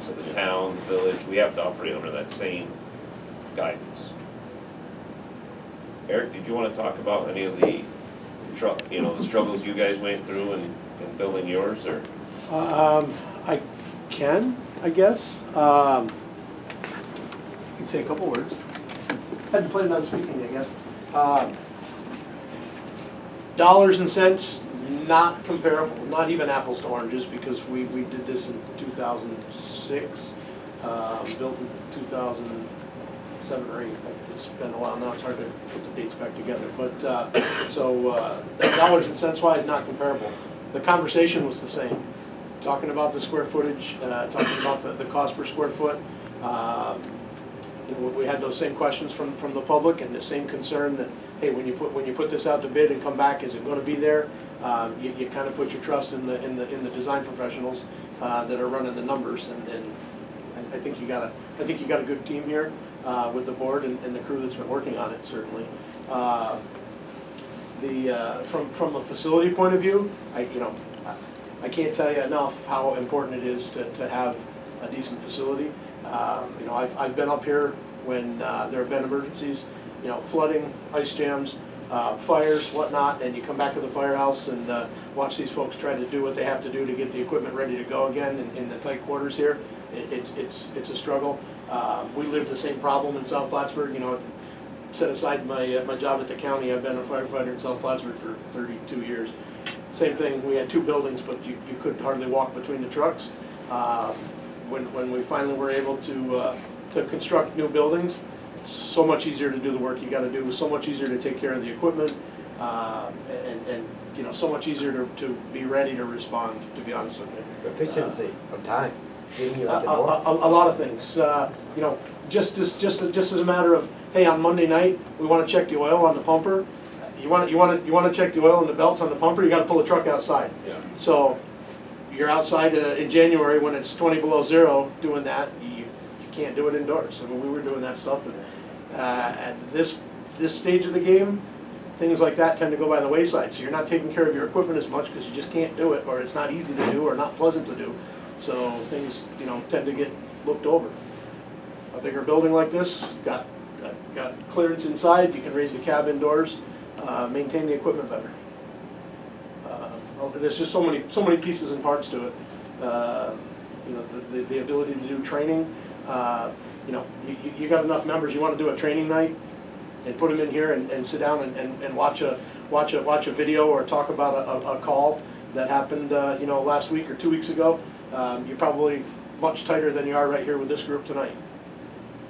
So the town, the village, we have to operate under that same guidance. Eric, did you want to talk about any of the the struggles you guys went through in building yours, or? I can, I guess. You can say a couple words. Had to plan on speaking, I guess. Dollars and cents, not comparable, not even apples to oranges, because we did this in 2006, built in 2007 or 8. It's been a while now, it's hard to put the dates back together. But dollars and cents wise, not comparable. The conversation was the same. Talking about the square footage, talking about the cost per square foot. We had those same questions from the public, and the same concern that, hey, when you put this out to bid and come back, is it going to be there? You kind of put your trust in the design professionals that are running the numbers, and I think you got a good team here with the board and the crew that's been working on it, certainly. from a facility point of view, I can't tell you enough how important it is to have a decent facility. I've been up here when there have been emergencies, flooding, ice jams, fires, whatnot, and you come back to the firehouse and watch these folks try to do what they have to do to get the equipment ready to go again in the tight quarters here. It's a struggle. We live the same problem in South Plattsburgh. Set aside my job at the county, I've been a firefighter in South Plattsburgh for 32 years. Same thing, we had 2 buildings, but you could hardly walk between the trucks. When we finally were able to construct new buildings, so much easier to do the work you got to do, so much easier to take care of the equipment, and so much easier to be ready to respond, to be honest with you. Efficiency of time, giving you A like more. lot of things, just as a matter of, hey, on Monday night, we want to check the oil on the pumper. You want to check the oil and the belts on the pumper, you got to pull the truck outside. Yeah. So you're outside in January when it's 20 below zero doing that. You can't do it indoors. I mean, we were doing that stuff, and at this stage of the game, things like that tend to go by the wayside. So you're not taking care of your equipment as much because you just can't do it, or it's not easy to do, or not pleasant to do. So things tend to get looked over. A bigger building like this got clearance inside. You can raise the cab indoors, maintain the equipment better. There's just so many pieces and parts to it. The ability to do training. You got enough members. You want to do a training night, and put them in here and sit down and watch a video or talk about a call that happened last week or 2 weeks ago. You're probably much tighter than you are right here with this group tonight.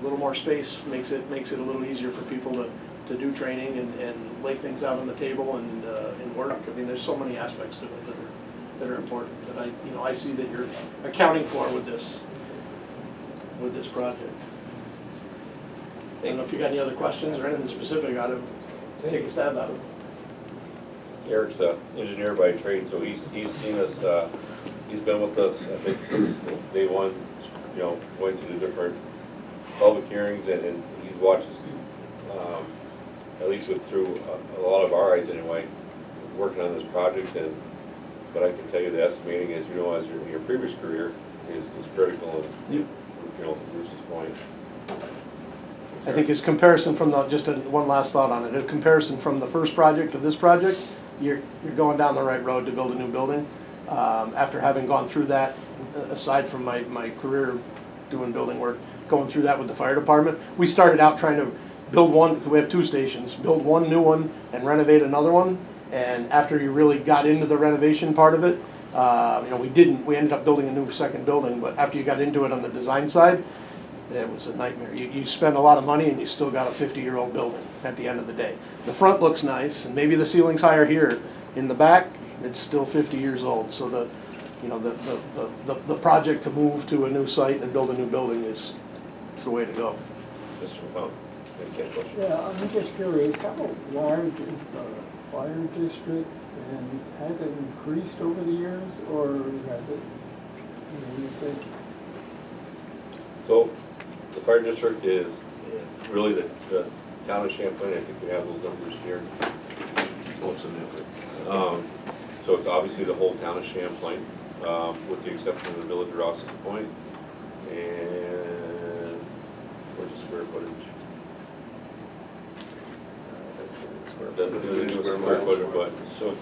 A little more space makes it a little easier for people to do training and lay things out on the table and work. I mean, there's so many aspects to it that are important that I see that you're accounting for with this project. I don't know if you got any other questions or anything specific out of it. Take a stab at it. Eric's an engineer by trade, so he's seen us, he's been with us, I think, since day one, going through the different public hearings, and he's watched us, at least through a lot of our eyes anyway, working on this project. But I can tell you the estimating, as you know, as your previous career, is critical, and to Bruce's point. I think his comparison from one last thought on it. His comparison from the first project to this project, you're going down the right road to build a new building. After having gone through that, aside from my career doing building work, going through that with the fire department, we started out trying to build one. We have 2 stations. Build one new one and renovate another one. And after you really got into the renovation part of it, we ended up building a new second building. But after you got into it on the design side, it was a nightmare. You spend a lot of money and you still got a 50-year-old building at the end of the day. The front looks nice, and maybe the ceiling's higher here. In the back, it's still 50 years old. So the project to move to a new site and build a new building is the way to go. Mr. McCollum, Yeah, I'm just curious, how large is the fire district, and has it increased over the years, or has it, you think? So, the fire district is really the town of Champlain. I think we have those numbers here. What's the number? So it's obviously the whole town of Champlain, with the exception of the village of Ross's Point. And where's the square footage? The square footage, but So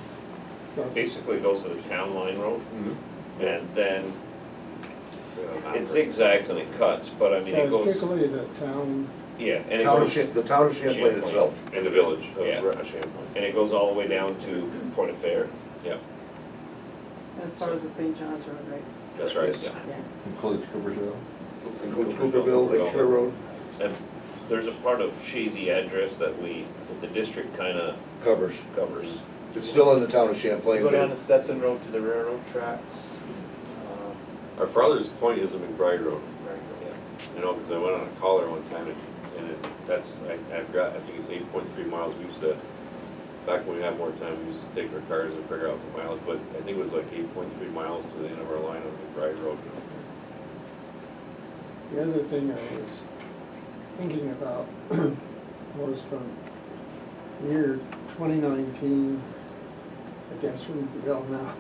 basically it goes to the town line road, and then it zigzags and it cuts, but I mean, it So goes, strictly the town, yeah, and it The goes, town of Champlain itself. in the village of Yeah. Champlain. and it goes all the way down to Point of Fair. Yeah, As far as the St. John's Road, right? that's right, Yes. yeah. Yeah. Includes Coopersville. Includes Cooperville, Lake Shore Road. And there's a part of Shazy address that the district kinda Covers. covers. It's still in the town of Champlain. Go down to Stetson Road to the railroad tracks. Our farthest point is the McBride Road. Because I went on a call there one time, I forgot, I think it's 8.3 miles. We used to, back when we had more time, we used to take our cars and figure out the mileage, but I think it was like 8.3 miles to the end of our line on McBride Road. the other thing I was thinking about was from here 2019, I guess rings the bell now,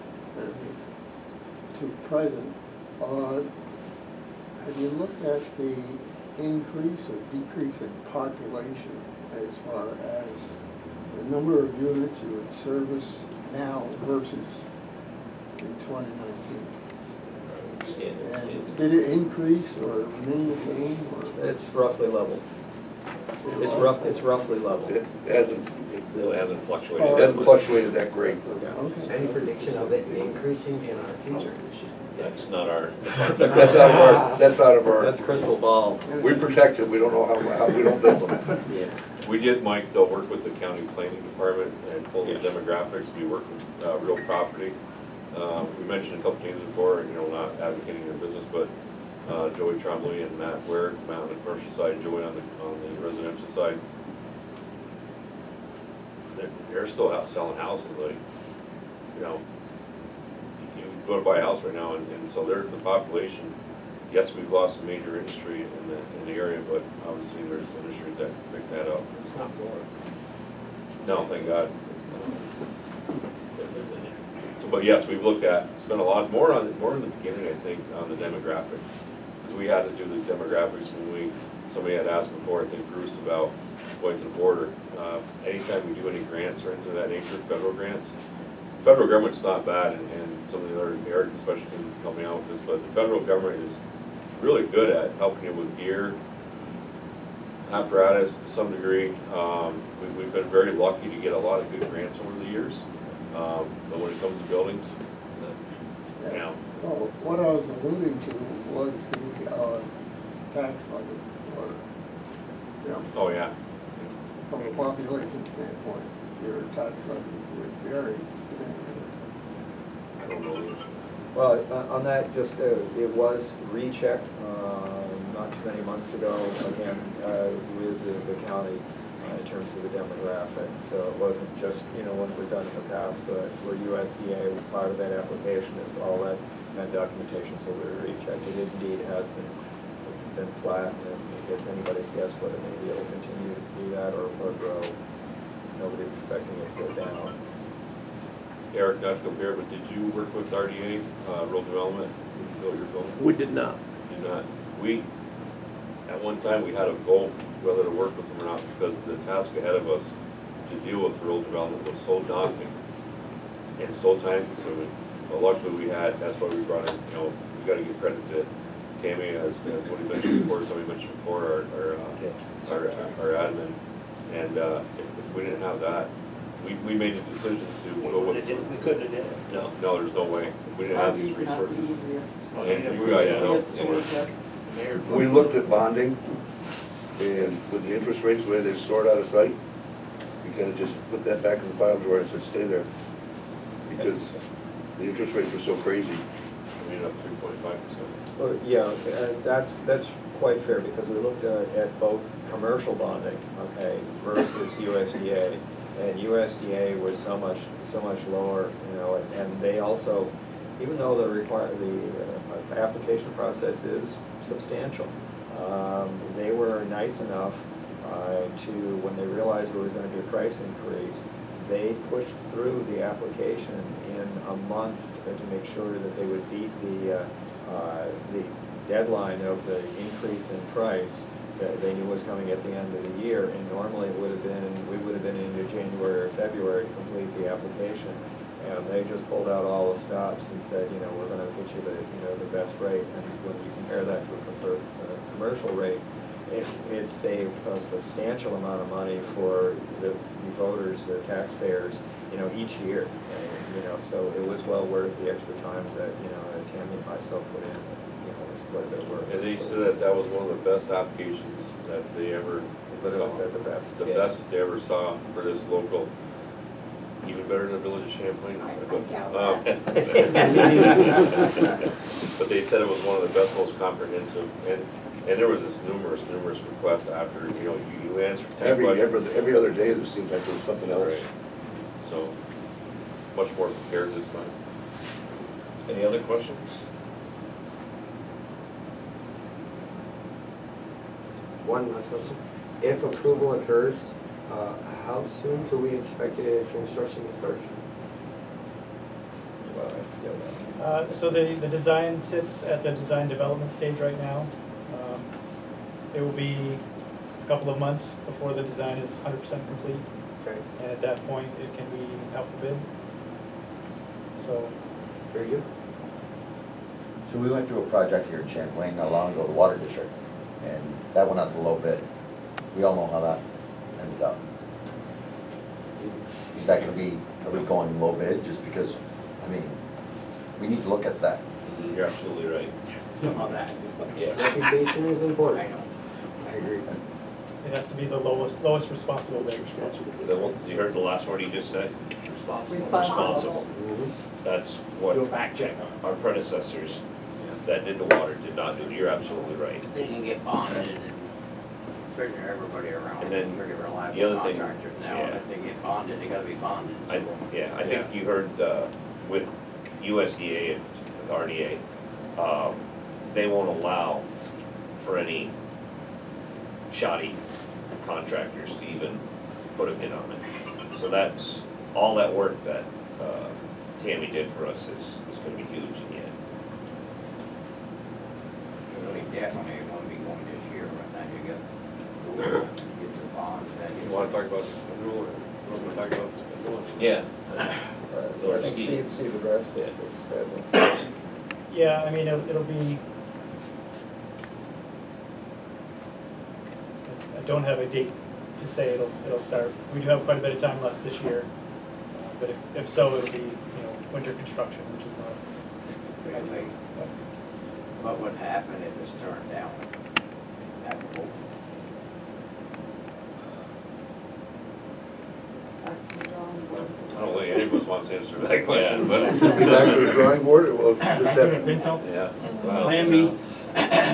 to present, have you looked at the increase or decrease in population as far as the number of units you would service now versus in 2019? And did it increase or remain the same? Or It's roughly level. It's roughly level. It hasn't, It really hasn't fluctuated. it hasn't fluctuated that great. Okay. Any prediction of it increasing in our future? That's not our. That's out of our, That's crystal ball. we protect it, we don't know how we don't build them. Yeah. We did, Mike, they'll work with the county planning department and pull the demographics, we work with real property. We mentioned a couple things before, you know, not advocating their business, but Joey Trombley and Matt Ware, Matt on the commercial side, Joey on the residential side. They're still out selling houses, like, you know, you go to buy a house right now, and so they're, the population, yes, we've lost a major industry in the area, but obviously there's industries that pick that up. It's not Florida. No, thank God. But yes, we've looked at, spent a lot more in the beginning, I think, on the demographics. Because we had to do the demographics when somebody had asked before, I think Bruce, about going to the border. Anytime we do any grants or anything of that nature, federal grants, federal government's not bad, and some of the other Americans especially can help me out with this, but the federal government is really good at helping you with gear, apparatus to some degree. We've been very lucky to get a lot of good grants over the years. But when it comes to buildings, you know. Well, what I was alluding to was the tax levy, or, you know, Oh, yeah. from a population standpoint, your tax levy would vary. I don't know. Well, on that, just, it was rechecked, not too many months ago, again, with the county, in terms of the demographics. So it wasn't just, you know, what we've done in the past, but for USDA, part of that application is all that documentation, so we rechecked it. Indeed, it has been flat, and it's anybody's guess whether maybe it'll continue to do that or grow. Nobody's expecting it to go down. Eric, not to compare, but did you work with RDA, Rural Development, when you built your building? We did not. Did not. At one time, we had a vote whether to work with them or not, because the task ahead of us to deal with rural development was so daunting and so time consuming. But luckily that's why we brought in, you know, we gotta give credit to Tammy, as Woody mentioned before, somebody mentioned before, our admin. And if we didn't have that, we made the decision to go with. We couldn't have did it. No, there's no way. We didn't have these resources. Not the easiest. And you guys know. Easiest to make up. We looked at bonding, and with the interest rates, the way they're stored out of sight, we kind of just put that back in the file drawer and said, stay there. Because the interest rates were so crazy. I mean, up 3.5%. Well, yeah, that's quite fair, because we looked at both commercial bonding, okay, versus USDA. And USDA was so much lower, you know, and they also, even though the application process is substantial, they were nice enough to, when they realized there was going to be a price increase, they pushed through the application in a month to make sure that they would beat the deadline of the increase in price that they knew was coming at the end of the year. And normally we would have been into January or February to complete the application. And they just pulled out all the stops and said, you know, we're going to get you the best rate. And when you compare that to a commercial rate, it saved a substantial amount of money for the voters, the taxpayers, you know, each year. And, you know, so it was well worth the extra time that, you know, Tammy and myself put in. You know, it was quite a bit of work. And they said that was one of the best applications that they ever saw. Said the best. The best that they ever saw for this local, even better than the village of Champlain. But they said it was one of the best, most comprehensive, and there was this numerous requests after, you know, you answered 10 questions. Every other day, there seems like there was something else. Right. So, much more prepared this time. Any other questions? One last question. If approval occurs, How soon do we expect construction to start? So the design sits at the design development stage right now. It will be a couple of months before the design is 100% complete, Okay, and at that point, it can be out for bid. So, very good. So we went through a project here in Champlain not long ago, the water district, and that went out to low bid. We all know how that ended up. Is that gonna be, are we going low bid just because, I mean, we need to look at that. You're absolutely right. On that. Yeah. Reputation is important. I agree. it has to be the lowest responsible bid. You heard the last word he just said? Responsible. That's what Do a back check on it. our predecessors that did the water did not do. You're absolutely right. They can get bonded and figure everybody around, And then figure the reliable other thing- contractors now, and yeah. if they get bonded, they gotta be bonded. I think you heard with USDA and with RDA, they won't allow for any shoddy contractors to even put a bid on it. So that's, all that work that Tammy did for us is gonna be huge in the end. Really, definitely, it won't be going this year, but then you get your bonds, then You you wanna talk about schedule, or you wanna talk about schedule? Yeah. I think Steve see the rest is the schedule. Yeah, I mean, it'll be, I don't have a date to say it'll start. We do have quite a bit of time left this year, but if so, it'll be, winter construction, which is not. really, what would happen if it's turned down? That would Back to the drawing board. I don't think any of us wants to answer that question, but. Be back to the drawing board, or we'll just have, Yeah. Well, Plan B,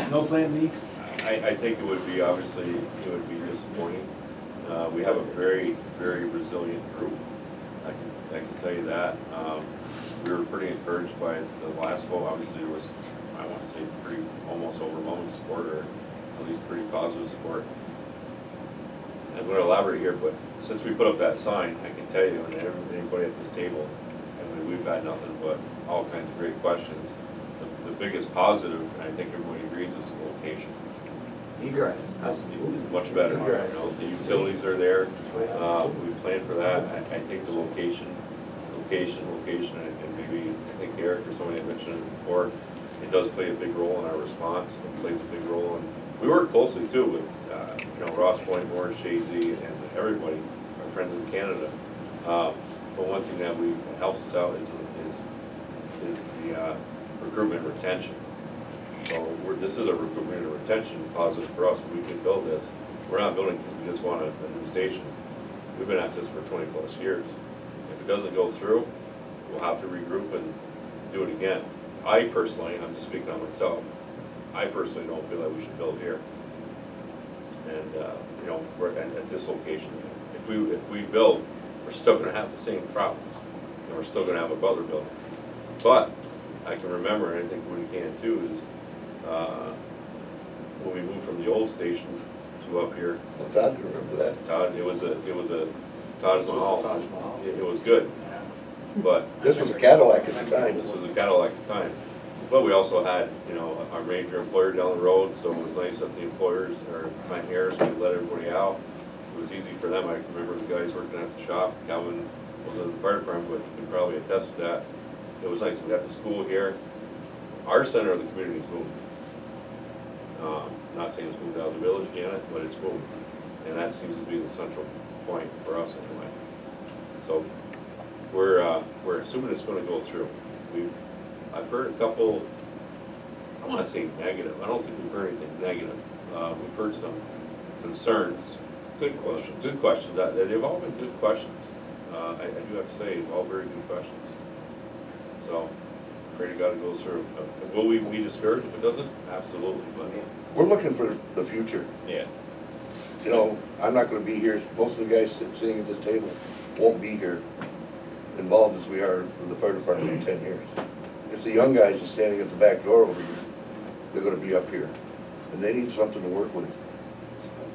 no plan B? I think it would be, obviously, it would be disappointing. We have a very, very resilient group. I can tell you that. We were pretty encouraged by the last vote. Obviously, there was, I want to say, pretty, almost overwhelming support, or at least pretty positive support. I'm going to elaborate here, but since we put up that sign, I can tell you, and anybody at this table, I mean, we've had nothing but all kinds of great questions. The biggest positive, and I think everybody agrees, is the location. Egress, absolutely. Much better, the utilities are there, we planned for that, I think the location, and maybe, I think Eric or somebody had mentioned it before, it does play a big role in our response, it plays a big role, and we work closely too with, Ross Point, Warren, Shazy, and everybody, our friends in Canada. But one thing that helps us out is the recruitment and retention. So this is a recruitment and retention positive for us. We can build this. We're not building because we just want a new station. We've been at this for 20 plus years. If it doesn't go through, we'll have to regroup and do it again. I personally, I'm just speaking on myself, I personally don't feel that we should build here. And, we're at this location. If we build, we're still gonna have the same problems. And we're still gonna have a Butler building. But I can remember, and I think what you can too, is when we moved from the old station to up here. what's that, do you remember that? Todd, it was a Taj Mahal. It was good, but. This was a Cadillac at the time. This was a Cadillac at the time. But we also had, our major employer down the road, so it was nice that the employers, or time Harris, could let everybody out. It was easy for them. I remember the guys working at the shop. Calvin was in the fire department, but you can probably attest to that. It was nice. We got the school here. Our center of the community's moved. Not saying it's moved out of the village yet, but it's moved. And that seems to be the central point for us anyway. So we're assuming it's gonna go through. I've heard a couple, I wanna say negative. I don't think we've heard anything negative. We've heard some concerns. Good questions. Good questions. They've all been good questions. I do have to say, all very good questions. So, pray to God it goes through. Will we be discouraged if it doesn't? Absolutely, but. We're looking for the future. Yeah. I'm not gonna be here, most of the guys sitting at this table won't be here involved as we are with the fire department in 10 years. It's the young guys that's standing at the back door over here, they're gonna be up here, and they need something to work with.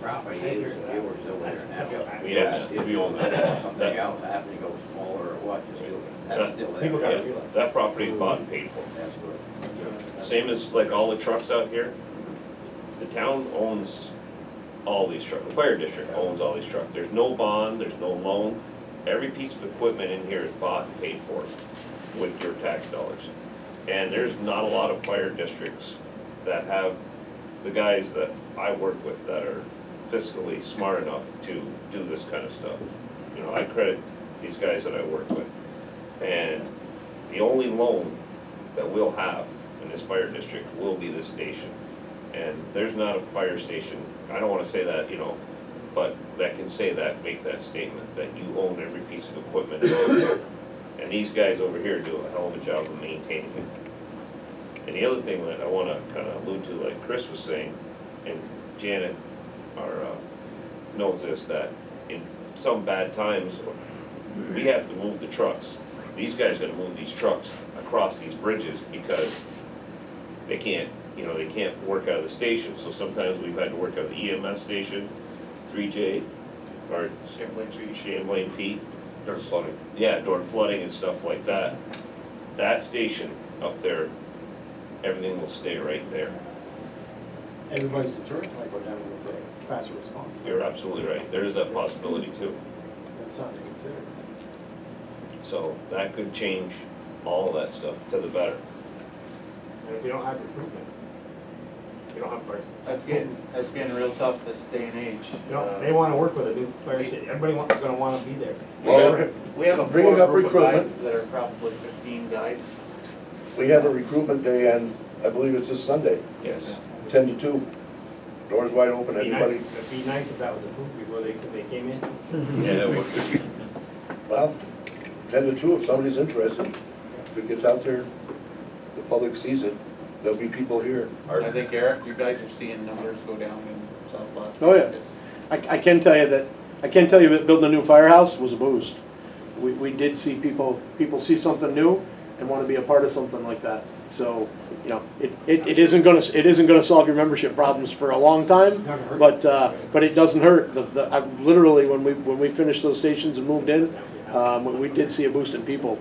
property, you were still there. Yes, we own that. Something else happened to go smaller or what, just still, that's still there. People gotta Yeah, realize. that property's bought and paid for. That's good. Same as like all the trucks out here, the town owns all these trucks, the fire district owns all these trucks. There's no bond, there's no loan. Every piece of equipment in here is bought and paid for with your tax dollars. And there's not a lot of fire districts that have the guys that I work with that are fiscally smart enough to do this kind of stuff. You know, I credit these guys that I work with. And the only loan that we'll have in this fire district will be this station. And there's not a fire station, I don't wanna say that, you know, but that can say that, make that statement, that you own every piece of equipment. And these guys over here do a hell of a job of maintaining it. And the other thing that I wanna kinda allude to, like Chris was saying, and Janet, knows this, that in some bad times, we have to move the trucks. These guys gotta move these trucks across these bridges because they can't, you know, they can't work out of the station. So sometimes we've had to work out of the EMS station, 3J, or Champlain Pete. There's flooding. Yeah, during flooding and stuff like that. That station up there, everything will stay right there. Everybody's insurance might go down with the faster response. You're absolutely right. There is that possibility too. That's something to consider. So that could change all of that stuff to the better. And if you don't have recruitment, you don't have fire. That's getting real tough this day and age. You know, they wanna work with a new fire station, everybody gonna wanna be there. We have a Bringing core up group of guys recruitment. that are probably 15 guys. We have a recruitment day on, I believe it's this Sunday, Yes. 10 to 2. Doors wide open, It'd be nice- everybody. It'd be nice if that was approved before they came in. Yeah, that would be. Well, 10 to 2 if somebody's interested. If it gets out there, the public sees it, there'll be people here. I think, Eric, you guys are seeing numbers go down in South Boston. Oh, yeah. I can tell you that building a new firehouse was a boost. We did see people see something new and want to be a part of something like that. So, you know, it isn't gonna solve your membership problems for a long time, but it doesn't hurt. Literally, when we finished those stations and moved in, we did see a boost in people.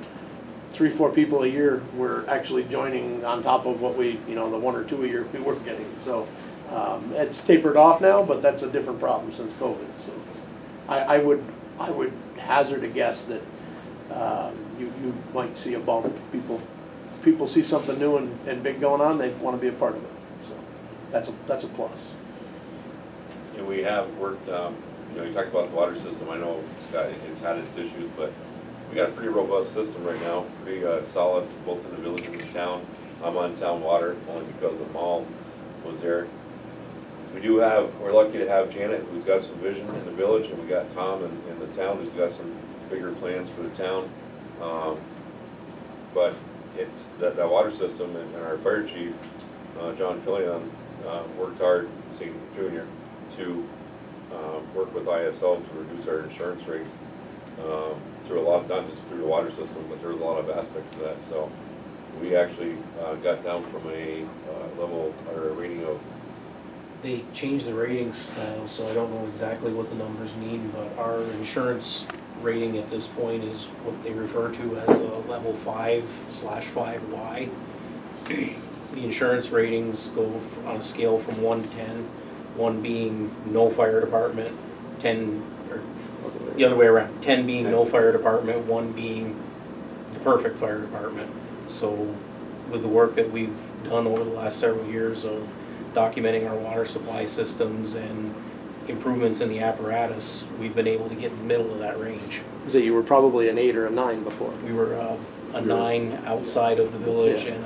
3-4 people a year were actually joining on top of what we, you know, the 1 or 2 a year we were getting. So it's tapered off now, but that's a different problem since COVID. So I would hazard a guess that you might see a bump. People see something new and big going on, they want to be a part of it. So that's a plus. And we have worked, you know, you talked about the water system, I know it's had its issues, but we got a pretty robust system right now, pretty solid, both in the village and the town. I'm on town water, only because the mall was there. We're lucky to have Janet, who's got some vision in the village, and we got Tom in the town, who's got some bigger plans for the town. But it's that water system, and our fire chief, John Fillion, worked hard, St. Junior, to work with ISO to reduce our insurance rates through a lot, not just through the water system, but there was a lot of aspects to that. So we actually got down from a level or a rating of. They changed the ratings, so I don't know exactly what the numbers mean, but our insurance rating at this point is what they refer to as a level 5/5Y. The insurance ratings go on a scale from 1 to 10, 1 being no fire department, 10, or the other way around, 10 being no fire department, 1 being the perfect fire department. So with the work that we've done over the last several years of documenting our water supply systems and improvements in the apparatus, we've been able to get in the middle of that range. So you were probably an 8 or a 9 before. We were a 9 outside of the village and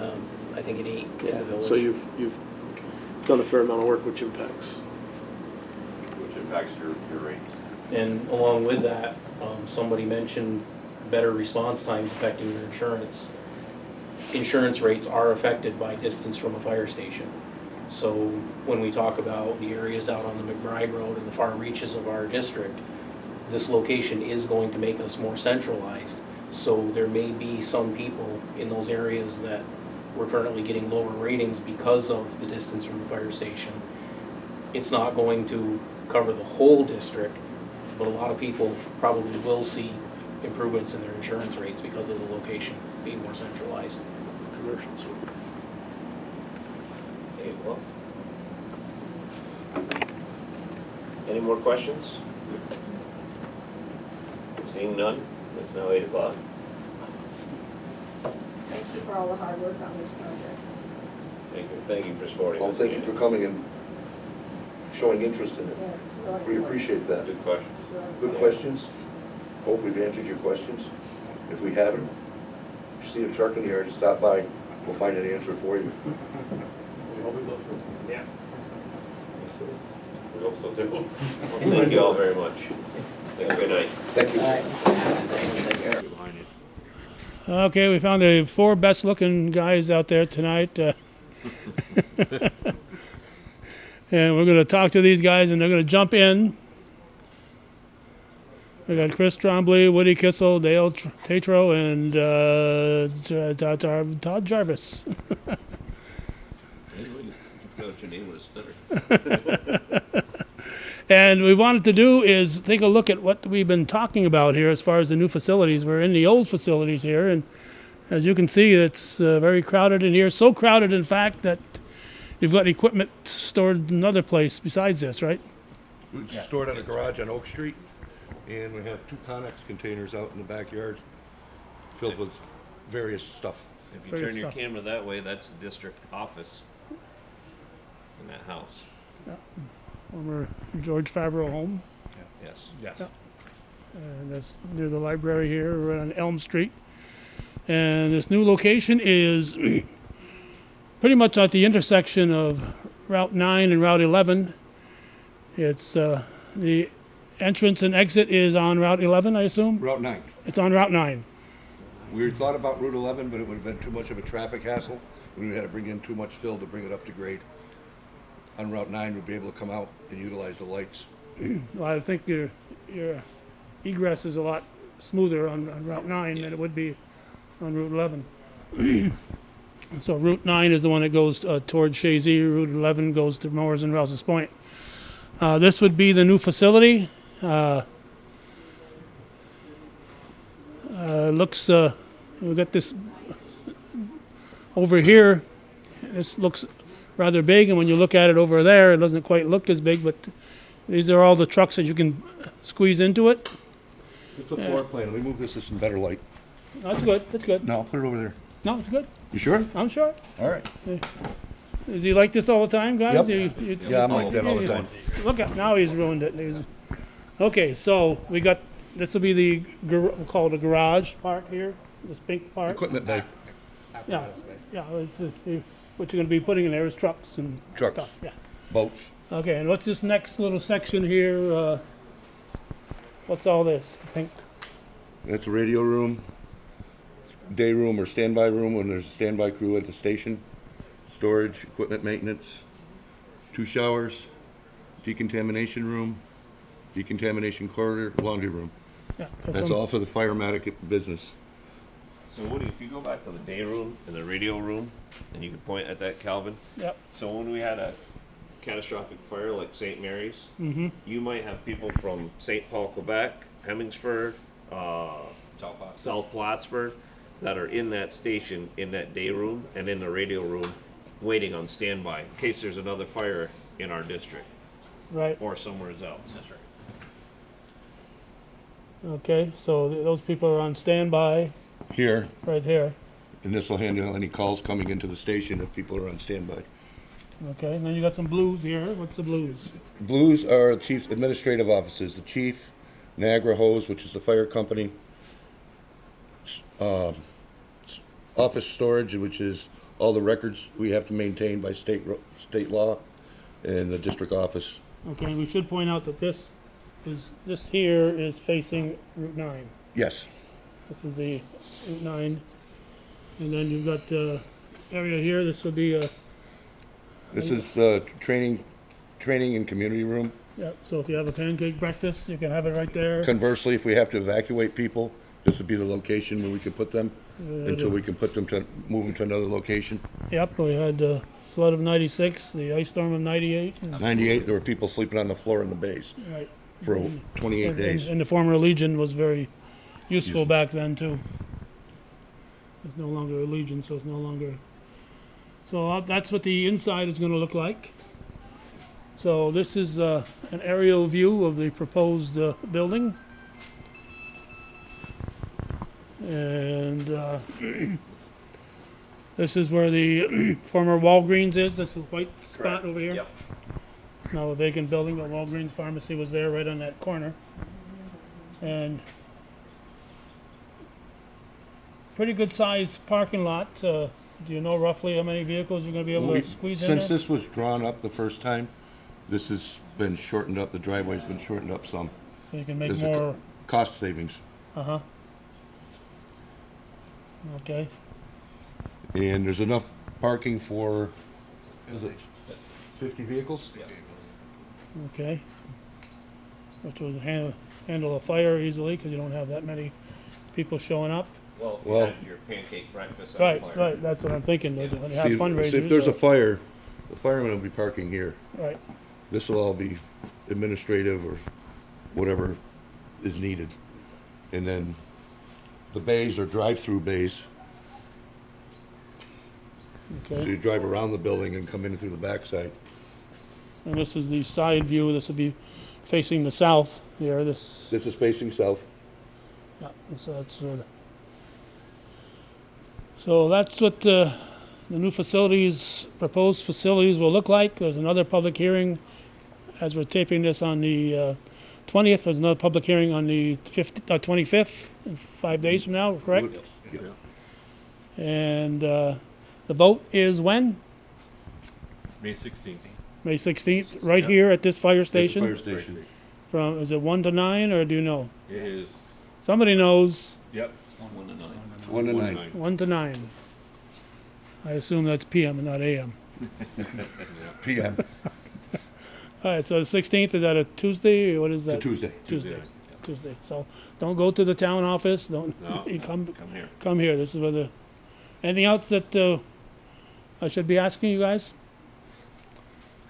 I think an 8 in the village. So you've done a fair amount of work which impacts your rates. And along with that, somebody mentioned better response times affecting your insurance. Insurance rates are affected by distance from a fire station. So when we talk about the areas out on the McBride Road and the far reaches of our district, this location is going to make us more centralized. So there may be some people in those areas that we're currently getting lower ratings because of the distance from the fire station. It's not going to cover the whole district, but a lot of people probably will see improvements in their insurance rates because of the location being more centralized. Commercials. Okay, well. Any more questions? Seeing none, it's now 8 o'clock. Thank you for all the hard work on this project. Thank you for supporting Well, us. thank you for coming and showing interest in it. Yeah, it's really We good. appreciate that. Good questions. It's really Good good. questions. Hope we've answered your questions. If we haven't, if you see a truck in the yard, stop by. We'll find an answer for you. Yeah. We hope so too. Well, thank you all very much. Have a good night. Thank you. Okay, we found the 4 best looking guys out there tonight. And we're going to talk to these guys and they're going to jump in. We got Chris Trombley, Woody Kissel, Dale Tatro, and Todd Jarvis. And we wanted to do is take a look at what we've been talking about here as far as the new facilities. We're in the old facilities here, and as you can see, it's very crowded in here. So crowded, in fact, that you've got equipment stored in another place besides this, right? We stored at a garage on Oak Street, and we have 2 Connex containers out in the backyard filled with various stuff. If you turn your camera that way, that's the district office in that house. Yeah. Former George Favreau home. Yes. Yeah. And that's near the library here, right on Elm Street. And this new location is pretty much at the intersection of Route 9 and Route 11. It's the entrance and exit is on Route 11, I assume? Route 9. It's on Route 9. We thought about Route 11, but it would have been too much of a traffic hassle. We had to bring in too much fill to bring it up to grade. On Route 9, we'd be able to come out and utilize the lights. Well, I think your egress is a lot smoother on Route 9 than it would be on Route 11. So Route 9 is the one that goes towards Shazy. Route 11 goes to Mowers and Rouse's Point. This would be the new facility. Looks, we've got this over here. This looks rather big, and when you look at it over there, it doesn't quite look as big, but these are all the trucks that you can squeeze into it. It's a floor plan. We move this to some better light. That's good, that's good. No, I'll put it over there. No, it's good. You sure? I'm sure. All right. Does he like this all the time, guys? Yep. Yeah, I'm like that all the time. Look at, now he's ruined it. Okay, so we got, this will be the, we'll call it a garage part here, this pink part. Equipment bay. Yeah, yeah, it's, what you're gonna be putting in there is trucks and Trucks. stuff, yeah. Boats. Okay, and what's this next little section here? What's all this, pink? That's a radio room, day room or standby room when there's a standby crew at the station, storage, equipment maintenance, 2 showers, decontamination room, decontamination corridor, laundry room. Yeah, That's all for the firematic business. So Woody, if you go back to the day room and the radio room, and you can point at that, Calvin. Yep. So when we had a catastrophic fire like St. Mary's, Mhm. you might have people from St. Paul, Quebec, Hemingsford, South Plattsburgh, that are in that station, in that day room and in the radio room, waiting on standby in case there's another fire in our district. Right. Or somewhere else. That's right. Okay, so those people are on standby Here, right here. and this will handle any calls coming into the station if people are on standby. Okay, and then you got some blues here. What's the blues? Blues are the chief's administrative offices, the chief, Niagara Hose, which is the fire company, office storage, which is all the records we have to maintain by state law, and the district office. Okay, we should point out that this here is facing Route 9. Yes. This is the Route 9. And then you've got area here. This will be a... This is training and community room. Yeah, so if you have a pancake breakfast, you can have it right there. Conversely, if we have to evacuate people, This would be the location where we could put them until we can put them to, move them to another location. Yep, we had the flood of '96, the ice storm of '98. 98, there were people sleeping on the floor in the bays Right. for 28 days. And the former Legion was very useful back then too. It's no longer a Legion, so it's no longer. So that's what the inside is going to look like. So this is an aerial view of the proposed building. And this is where the former Walgreens is. This is a white spot over here. Yep. It's now a vacant building, but Walgreens Pharmacy was there right on that corner. And pretty good sized parking lot. Do you know roughly how many vehicles you're going to be able to squeeze in there? Since this was drawn up the first time, this has been shortened up, the driveway's been shortened up some. So you can make There's a more. cost savings. Uh-huh. Okay. And there's enough parking for, is it 50 vehicles? Okay. Which will handle a fire easily because you don't have that many people showing up. Well, Well- you had your pancake breakfast at Right, the fire. right. That's what I'm thinking. When you have See, fundraisers. if there's a or- fire, the firemen will be parking here. Right. This will all be administrative or whatever is needed. And then the bays are drive-through bays. So Okay. you drive around the building and come in through the backside. And this is the side view. This will be facing the south here. This. This is facing south. Yeah, so that's so that's what the new facilities, proposed facilities will look like. There's another public hearing, as we're taping this on the 20th. There's another public hearing on the 25th, in 5 days from now, correct? Yeah. And the vote is when? May 16th. May 16th, right here at this fire station? Fire station. From, is it 1 to 9, or do you know? It is, Somebody knows. yep, 1 to 9. 1 to 9. 1 to 9. I assume that's PM and not AM. PM. All right, so the 16th, is that a Tuesday, or what is that? It's a Tuesday. Tuesday. Tuesday. So don't go to the town office, don't, No, you come here. come here. This is where the, anything else that I should be asking you guys?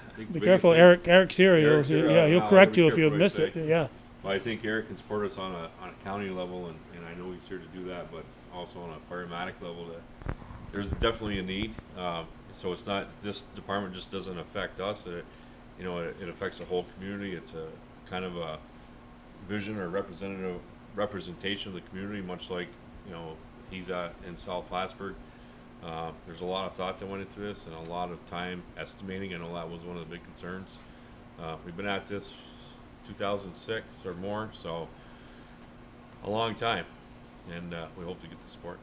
I think Be the careful, biggest thing- Eric's here, Eric's he'll, here, yeah, he'll I'll correct be you if you careful what I miss it, say. yeah. Well, I think Eric can support us on a county level, and I know he's here to do that, but also on a firematic level, that there's definitely a need. So it's not, this department just doesn't affect us, it affects the whole community. It's a kind of a vision or representation of the community, much like, he's in South Plattsburgh. There's a lot of thought that went into this and a lot of time estimating. I know that was one of the big concerns. We've been at this 2006 or more, so a long time, and we hope to get the support.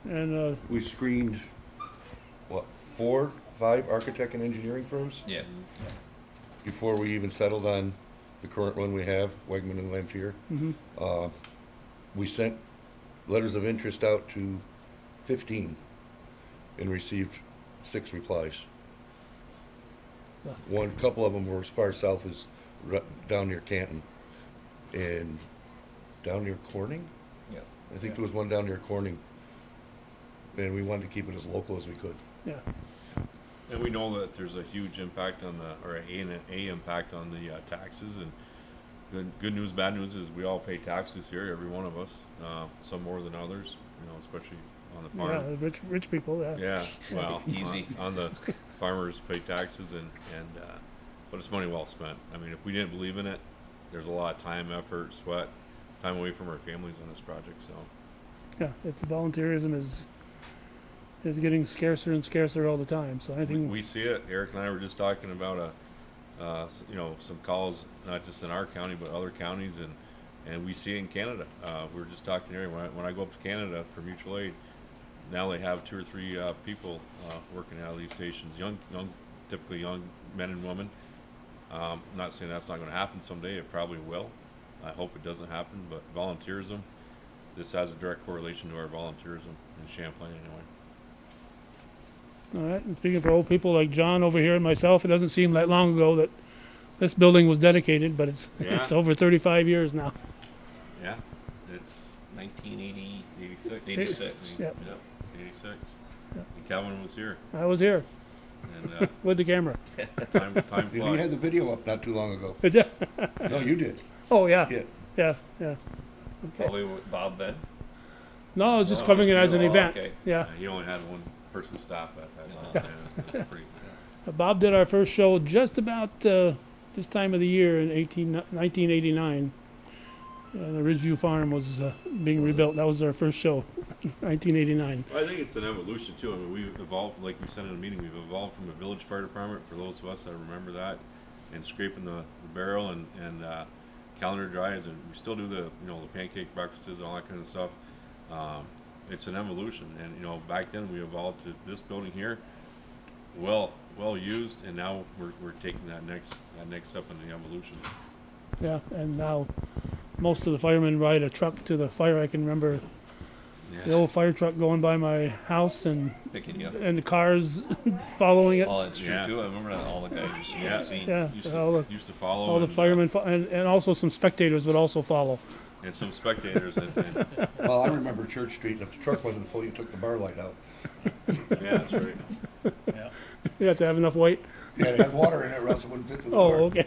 And We screened, what, 4, 5 architect and engineering firms Yeah. before we even settled on the current one we have, Wegman and Lampier. mhm. We sent letters of interest out to 15 and received 6 replies. Yeah. Couple of them were as far south as down near Canton and down near Corning. Yeah. I think there was one down near Corning, and we wanted to keep it as local as we could. Yeah. And we know that there's a huge impact on a impact on the taxes, and good news, bad news is we all pay taxes here, every one of us, some more than others, especially on the farm. Yeah, rich people, yeah. Yeah, well, easy on the farmers pay taxes, but it's money well spent. I mean, if we didn't believe in it, there's a lot of time, effort, sweat, time away from our families on this project, so. Yeah, it's volunteerism is getting scarcer and scarcer all the time, so anything. We see it. Eric and I were just talking about some calls, not just in our county, but other counties, and we see it in Canada. We were just talking to Eric, when I go up to Canada for mutual aid, now they have 2 or 3 people working out of these stations, typically young men and women. I'm not saying that's not going to happen someday. It probably will. I hope it doesn't happen, but volunteerism, this has a direct correlation to our volunteerism in Champlain anyway. All right, and speaking for old people like John over here and myself, it doesn't seem that long ago that this building was dedicated, but it's Yeah. it's over 35 years now. Yeah, it's 1980, 86. 86. Yep. Yep, 86. Yep. And Calvin was here. I was here And with the camera. time And he had flies. the video up not too long ago. Did ya? No, you did. Oh, yeah. Yeah. Yeah, yeah. Okay. Probably with Bob then. No, I was just Oh, covering it you. as an Oh, event. okay. Yeah. You only had one person staff at that time. Yeah, that's pretty. Bob did our first show just about this time of the year in 1989. And the Ridgeview Farm was being rebuilt. That was our first show, 1989. Well, I think it's an evolution too. I mean, we've evolved, like we said in the meeting, we've evolved from a village fire department, for those of us that remember that, and scraping the barrel and calendar drives, and we still do the the pancake breakfasts and all that kind of stuff. It's an evolution, and back then we evolved to this building here, well used, and now we're taking that next step in the evolution. Yeah, and now most of the firemen ride a truck to the fire. I can remember the old fire truck going by my house and Picking you up. and the cars following it. Oh, that's true Yeah. too. I remember that all the guys used to see. Yeah, Used all to follow. the and, firemen, and also some spectators would also follow. and some spectators, and Well, I remember Church Street, and if the truck wasn't full, you took the bar light out. yeah, that's right. You have to have enough weight. Yeah, it had water in it, or else it wouldn't fit through the Oh, door. okay.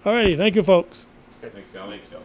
All righty, thank you, folks. Thanks, Cal. Thanks, Cal.